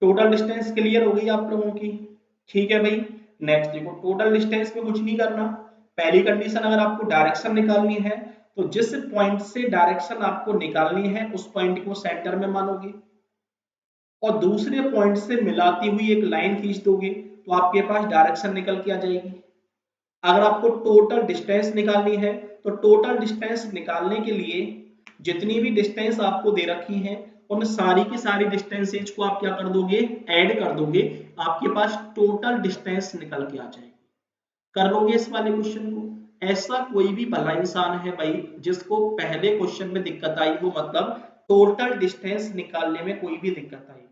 टोटल डिस्टेंस क्लियर हो गई आप लोगों की, ठीक है भाई। नेक्स्ट देखो, टोटल डिस्टेंस में कुछ नहीं करना। पहली कंडीशन, अगर आपको डायरेक्शन निकालनी है तो जिस पॉइंट से डायरेक्शन आपको निकालनी है उस पॉइंट को सेंटर में मानोगे और दूसरे पॉइंट से मिलाती हुई एक लाइन खींच दोगे तो आपके पास डायरेक्शन निकल के आ जाएगी। अगर आपको टोटल डिस्टेंस निकालनी है तो टोटल डिस्टेंस निकालने के लिए जितनी भी डिस्टेंस आपको दे रखी है उन सारी की सारी डिस्टेंसेज को आप क्या कर दोगे, ऐड कर दोगे, आपके पास टोटल डिस्टेंस निकल के आ जाएगी। कर लोगे इस वाले क्वेश्चन को। ऐसा कोई भी भला इंसान है भाई जिसको पहले क्वेश्चन में दिक्कत आई हो, मतलब टोटल डिस्टेंस निकालने में कोई भी दिक्कत आई,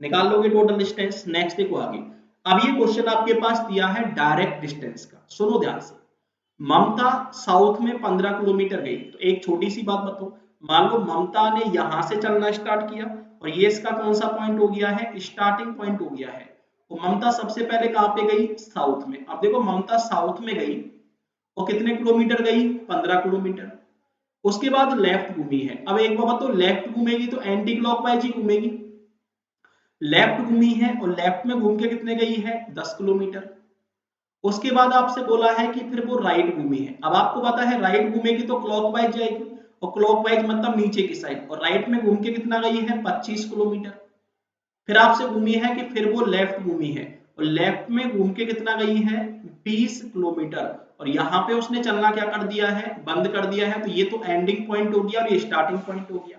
निकाल लोगे टोटल डिस्टेंस। नेक्स्ट देखो आगे। अब ये क्वेश्चन आपके पास दिया है डायरेक्ट डिस्टेंस का, सुनो ध्यान से। ममता साउथ में 15 किलोमीटर गई, तो एक छोटी सी बात बताओ, मान लो ममता ने यहां से चलना स्टार्ट किया और ये इसका कौन सा पॉइंट हो गया है, स्टार्टिंग पॉइंट हो गया है। तो ममता सबसे पहले कहां पे गई, साउथ में। अब देखो ममता साउथ में गई और कितने किलोमीटर गई, 15 किलोमीटर। उसके बाद लेफ्ट घूमी है। अब एक बार बताओ, लेफ्ट घूमेगी तो एंटी क्लॉकवाइज ही घूमेगी। लेफ्ट घूमी है और लेफ्ट में घूम के कितने गई है, 10 किलोमीटर। उसके बाद आपसे बोला है कि फिर वो राइट घूमी है। अब आपको पता है राइट घूमेगी तो क्लॉकवाइज जाएगी, और क्लॉकवाइज मतलब नीचे की साइड, और राइट में घूम के कितना गई है, 25 किलोमीटर। फिर आपसे घूमी है कि फिर वो लेफ्ट घूमी है और लेफ्ट में घूम के कितना गई है, 20 किलोमीटर। और यहाँ पे उसने चलना क्या कर दिया है, बंद कर दिया है। तो ये तो एंडिंग पॉइंट हो गया और ये स्टार्टिंग पॉइंट हो गया।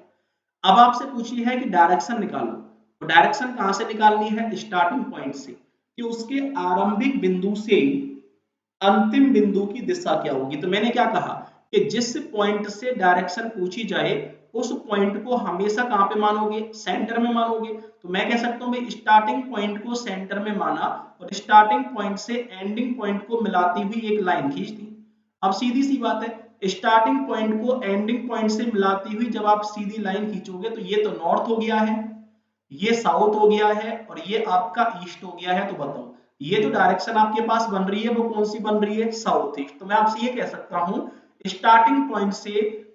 अब आपसे पूछी है कि डायरेक्शन निकालो, तो डायरेक्शन कहां से निकालनी है, स्टार्टिंग पॉइंट से, कि उसके आरंभिक बिंदु से अंतिम बिंदु की दिशा क्या होगी। तो मैंने क्या कहा कि जिस पॉइंट से डायरेक्शन पूछी जाए उस पॉइंट को हमेशा कहां पे मानोगे, सेंटर में मानोगे। तो मैं कह सकता हूं भाई स्टार्टिंग पॉइंट को सेंटर में माना और स्टार्टिंग पॉइंट से एंडिंग पॉइंट को मिलाती हुई एक लाइन खींच दी। अब सीधी सी बात है, स्टार्टिंग पॉइंट को एंडिंग पॉइंट से मिलाती हुई जब आप सीधी लाइन खींचोगे तो ये तो नॉर्थ हो गया है, ये साउथ हो गया है और ये आपका ईस्ट हो गया है। तो बताओ ये जो डायरेक्शन आपके पास बन रही है वो कौन सी बन रही है, साउथ ईस्ट। तो मैं आपसे ये कह सकता हूं स्टार्टिंग पॉइंट से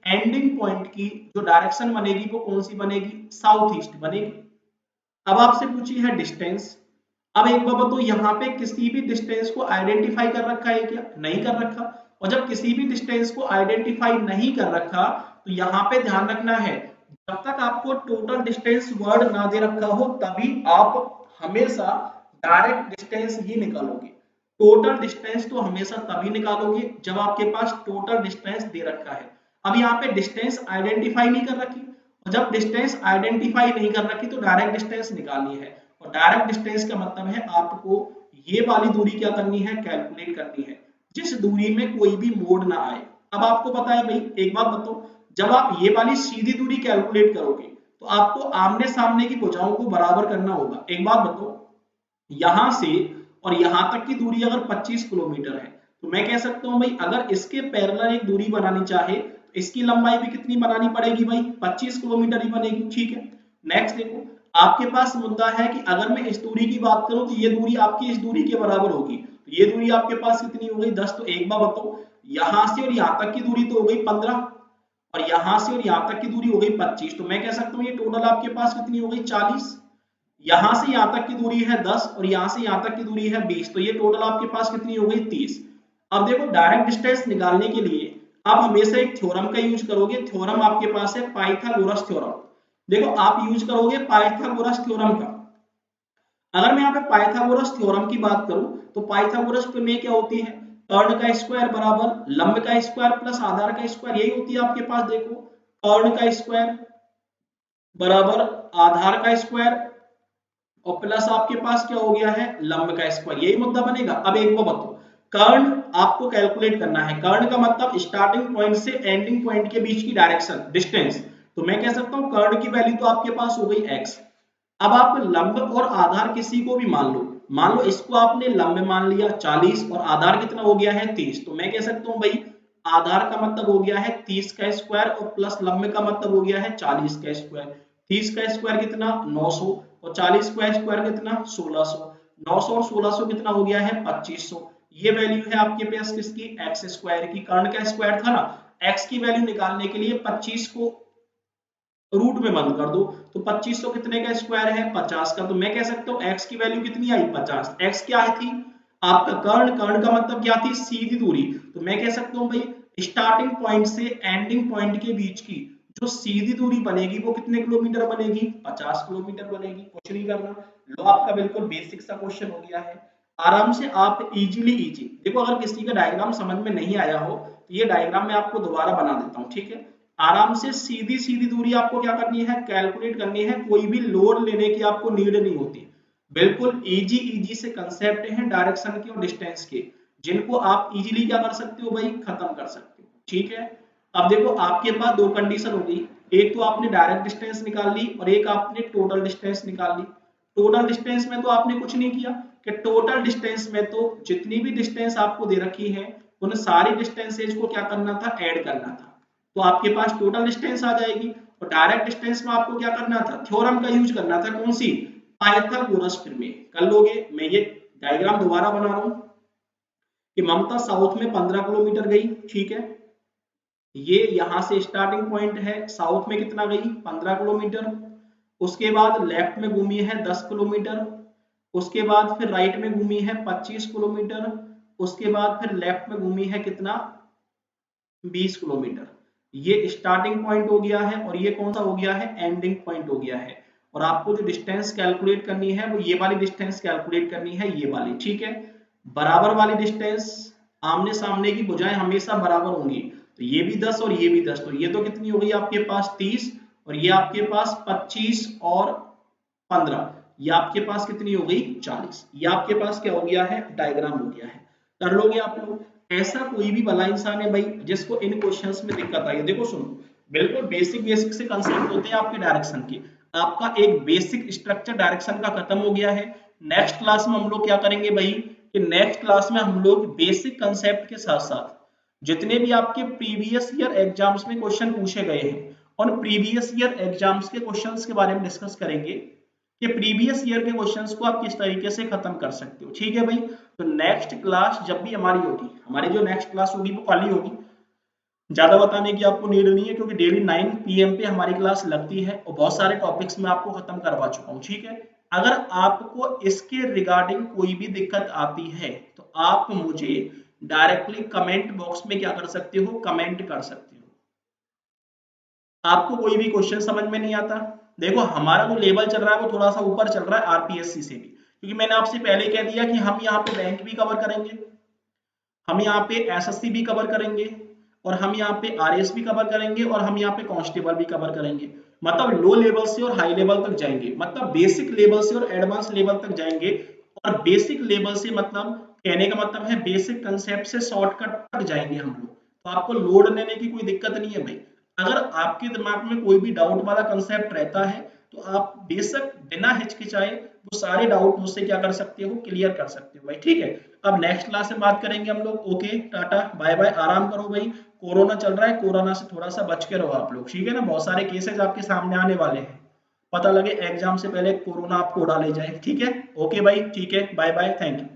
एंडिंग पॉइंट की जो डायरेक्शन बनेगी वो कौन सी बनेगी, साउथ ईस्ट बनेगी। अब आपसे पूछी है डिस्टेंस। अब एक बार बताओ यहाँ पे किसी भी डिस्टेंस को आइडेंटिफाई कर रखा है क्या, नहीं कर रखा। और जब किसी भी डिस्टेंस को आइडेंटिफाई नहीं कर रखा तो यहाँ पे ध्यान रखना है जब तक आपको टोटल डिस्टेंस वर्ड ना दे रखा हो तभी आप हमेशा डायरेक्ट डिस्टेंस ही निकालोगे। टोटल डिस्टेंस तो हमेशा तभी निकालोगे जब आपके पास टोटल डिस्टेंस दे रखा है। अब यहाँ पे डिस्टेंस आइडेंटिफाई नहीं कर रखी और जब डिस्टेंस आइडेंटिफाई नहीं कर रखी तो डायरेक्ट डिस्टेंस निकालनी है। और डायरेक्ट डिस्टेंस का मतलब है आपको ये वाली दूरी क्या करनी है, कैलकुलेट करनी है जिस दूरी में कोई भी मोड़ ना आए। अब आपको पता है भाई एक बात बताओ, जब आप ये वाली सीधी दूरी कैलकुलेट करोगे तो आपको आमने सामने की भुजाओं को बराबर करना होगा। एक बात बताओ, यहां से और यहां तक की दूरी अगर 25 किलोमीटर है तो मैं कह सकता हूं भाई अगर इसके पैरेलल एक दूरी बनानी चाहे तो इसकी लंबाई भी कितनी बनानी पड़ेगी भाई, 25 किलोमीटर ही बनेगी। ठीक है, नेक्स्ट देखो आपके पास मुद्दा है कि अगर मैं इस दूरी की बात करूं तो ये दूरी आपकी इस दूरी के बराबर होगी। तो ये दूरी आपके पास कितनी हो गई, 10। तो एक बार बताओ यहां से और यहां तक की दूरी तो हो गई 15 और यहां से और यहां तक की दूरी हो गई 25। तो मैं कह सकता हूं ये टोटल आपके पास कितनी हो गई, 40। यहां से यहां तक की दूरी है 10 और यहां से यहां तक की दूरी है 20। तो ये टोटल आपके पास कितनी हो गई, 30। अब देखो डायरेक्ट डिस्टेंस निकालने के लिए आप हमेशा एक थ्योरम का यूज करोगे। थ्योरम आपके पास है पाइथागोरस थ्योरम। देखो आप यूज करोगे पाइथागोरस थ्योरम का। अगर मैं यहाँ पे पाइथागोरस थ्योरम की बात करूं तो पाइथागोरस प्रमेय क्या होती है, कर्ण का स्क्वायर बराबर लंब का स्क्वायर प्लस आधार का स्क्वायर, यही होती है आपके पास। देखो कर्ण का स्क्वायर बराबर आधार का स्क्वायर और प्लस आपके पास क्या हो गया है, लंब का स्क्वायर, यही मुद्दा बनेगा। अब एक बार बताओ, कर्ण आपको कैलकुलेट करना है। कर्ण का मतलब स्टार्टिंग पॉइंट से एंडिंग पॉइंट के बीच की डायरेक्शन, डिस्टेंस। तो मैं कह सकता हूं कर्ण की वैल्यू तो आपके पास हो गई x। अब आप लंब और आधार किसी को भी मान लो इसको आपने लंब मान लिया 40 और आधार कितना हो गया है 30। तो मैं कह सकता हूं भाई आधार का मतलब हो गया है 30 का स्क्वायर और प्लस लंब का मतलब हो गया है 40 का स्क्वायर। 30 का स्क्वायर कितना 900 और 40 का स्क्वायर कितना 1600। 900 और 1600 कितना हो गया है 2500। ये वैल्यू है आपके पास किसकी, एक्स स्क्वायर की। कर्ण का स्क्वायर था ना, एक्स की वैल्यू निकालने के लिए 25 को रूट में बंद कर दो तो 2500 कितने का स्क्वायर है 50 का। तो मैं कह सकता हूं x की वैल्यू कितनी आई 50। x क्या थी आपका कर्ण, कर्ण का मतलब क्या थी, सीधी दूरी। तो मैं कह सकता हूं भाई स्टार्टिंग पॉइंट से एंडिंग पॉइंट के बीच की जो सीधी दूरी बनेगी वो कितने किलोमीटर बनेगी, 50 किलोमीटर बनेगी। कुछ नहीं करना, लो आपका बिल्कुल बेसिक सा क्वेश्चन हो गया है। आराम से आप इजी देखो, अगर किसी का डायग्राम समझ में नहीं आया हो तो ये डायग्राम मैं आपको दोबारा बना देता हूं। ठीक है, आराम से सीधी सीधी दूरी आपको क्या करनी है, कैलकुलेट करनी है। कोई भी लोड लेने की आपको नीड नहीं होती। बिल्कुल इजी से कंसेप्ट हैं डायरेक्शन के और डिस्टेंस के, जिनको आप इजीली क्या कर सकते हो भाई, खत्म कर सकते हो। ठीक है, अब देखो आपके पास दो कंडीशन हो गई, एक तो आपने डायरेक्ट डिस्टेंस निकाल ली और एक आपने टोटल डिस्टेंस निकाल ली। टोटल डिस्टेंस में तो आपने कुछ नहीं किया कि टोटल डिस्टेंस में तो जितनी भी डिस्टेंस आपको दे रखी है उन सारी डिस्टेंसेज को क्या करना था, ऐड करना था। तो आपके पास टोटल डिस्टेंस आ जाएगी। और डायरेक्ट डिस्टेंस में आपको क्या करना था, थ्योरम का यूज करना था। कौन सी, पाइथागोरस प्रमेय। कर लोगे। मैं ये डायग्राम दोबारा बना रहा हूं कि ममता साउथ में 15 किलोमीटर गई। ठीक है, ये यहां से स्टार्टिंग पॉइंट है, साउथ में कितना गई 15 किलोमीटर। उसके बाद लेफ्ट में घूमी है 10 किलोमीटर। उसके बाद फिर राइट में घूमी है 25 किलोमीटर। उसके बाद फिर लेफ्ट में घूमी है कितना, 20 किलोमीटर। ये स्टार्टिंग पॉइंट हो गया है और ये कौन सा हो गया है, एंडिंग पॉइंट हो गया है। और आपको जो डिस्टेंस कैलकुलेट करनी है वो ये वाली डिस्टेंस कैलकुलेट करनी है, ये वाली। ठीक है, बराबर वाली डिस्टेंस, आमने सामने की भुजाएं हमेशा बराबर होंगी। तो ये भी 10 और ये भी 10। तो ये तो कितनी हो गई आपके पास 30 और ये आपके पास 25 और 15, ये आपके पास कितनी हो गई 40। ये आपके पास क्या हो गया है, डायग्राम हो गया है। कर लोगे आप लोग। ऐसा कोई भी भला इंसान है भाई जिसको इन क्वेश्चंस में दिक्कत आई है? देखो सुनो, बिल्कुल बेसिक बेसिक से कंसेप्ट होते हैं आपके डायरेक्शन के। आपका एक बेसिक स्ट्रक्चर डायरेक्शन का खत्म हो गया है। नेक्स्ट क्लास में हम लोग क्या करेंगे भाई, कि नेक्स्ट क्लास में हम लोग बेसिक कंसेप्ट के साथ साथ जितने भी आपके प्रीवियस ईयर एग्जाम्स में क्वेश्चन पूछे गए हैं उन प्रीवियस ईयर एग्जाम्स के क्वेश्चंस के बारे में डिस्कस करेंगे कि प्रीवियस ईयर के क्वेश्चंस को आप किस तरीके से खत्म कर सकते हो। ठीक है भाई, तो नेक्स्ट क्लास जब भी हमारी होगी, हमारी जो नेक्स्ट क्लास होगी वो कल ही होगी। ज्यादा बताने की आपको नीड नहीं है क्योंकि डेली 9 PM पे हमारी क्लास लगती है और बहुत सारे टॉपिक्स मैं आपको खत्म करवा चुका हूँ। ठीक है, अगर आपको इसके रिगार्डिंग कोई भी दिक्कत आती है तो आप मुझे डायरेक्टली कमेंट बॉक्स में क्या कर सकते हो, कमेंट कर सकते हो। आपको कोई भी क्वेश्चन समझ में नहीं आता, देखो हमारा जो लेवल चल रहा है वो थोड़ा सा ऊपर चल रहा है आरपीएससी से भी, क्योंकि मैंने आपसे पहले कह दिया कि हम यहाँ पे बैंक भी कवर करेंगे, हम यहाँ पे एसएससी भी कवर करेंगे, और हम यहाँ पे आरएस भी कवर करेंगे, और हम यहाँ पे कांस्टेबल भी कवर करेंगे। मतलब लो लेवल से और हाई लेवल तक जाएंगे, मतलब बेसिक लेवल से और एडवांस लेवल तक जाएंगे। और बेसिक लेवल से मतलब कहने का मतलब है बेसिक कंसेप्ट से शॉर्टकट तक जाएंगे हम लोग, तो आपको लोड लेने की कोई दिक्कत नहीं है भाई। अगर आपके दिमाग में कोई भी डाउट वाला कंसेप्ट रहता है तो आप बेशक बिना हिचकिचाए वो सारे डाउट मुझसे क्या कर सकते हो, क्लियर कर सकते हो भाई। ठीक है, अब नेक्स्ट क्लास में बात करेंगे हम लोग। ओके, टाटा बाय बाय, आराम करो भाई। कोरोना चल रहा है, कोरोना से थोड़ा सा बच के रहो आप लोग, ठीक है ना। बहुत सारे केसेस आपके सामने आने वाले हैं, पता लगे एग्जाम से पहले कोरोना आपको उड़ा ले जाए। ठीक है, ओके भाई, ठीक है, बाय बाय, थैंक यू।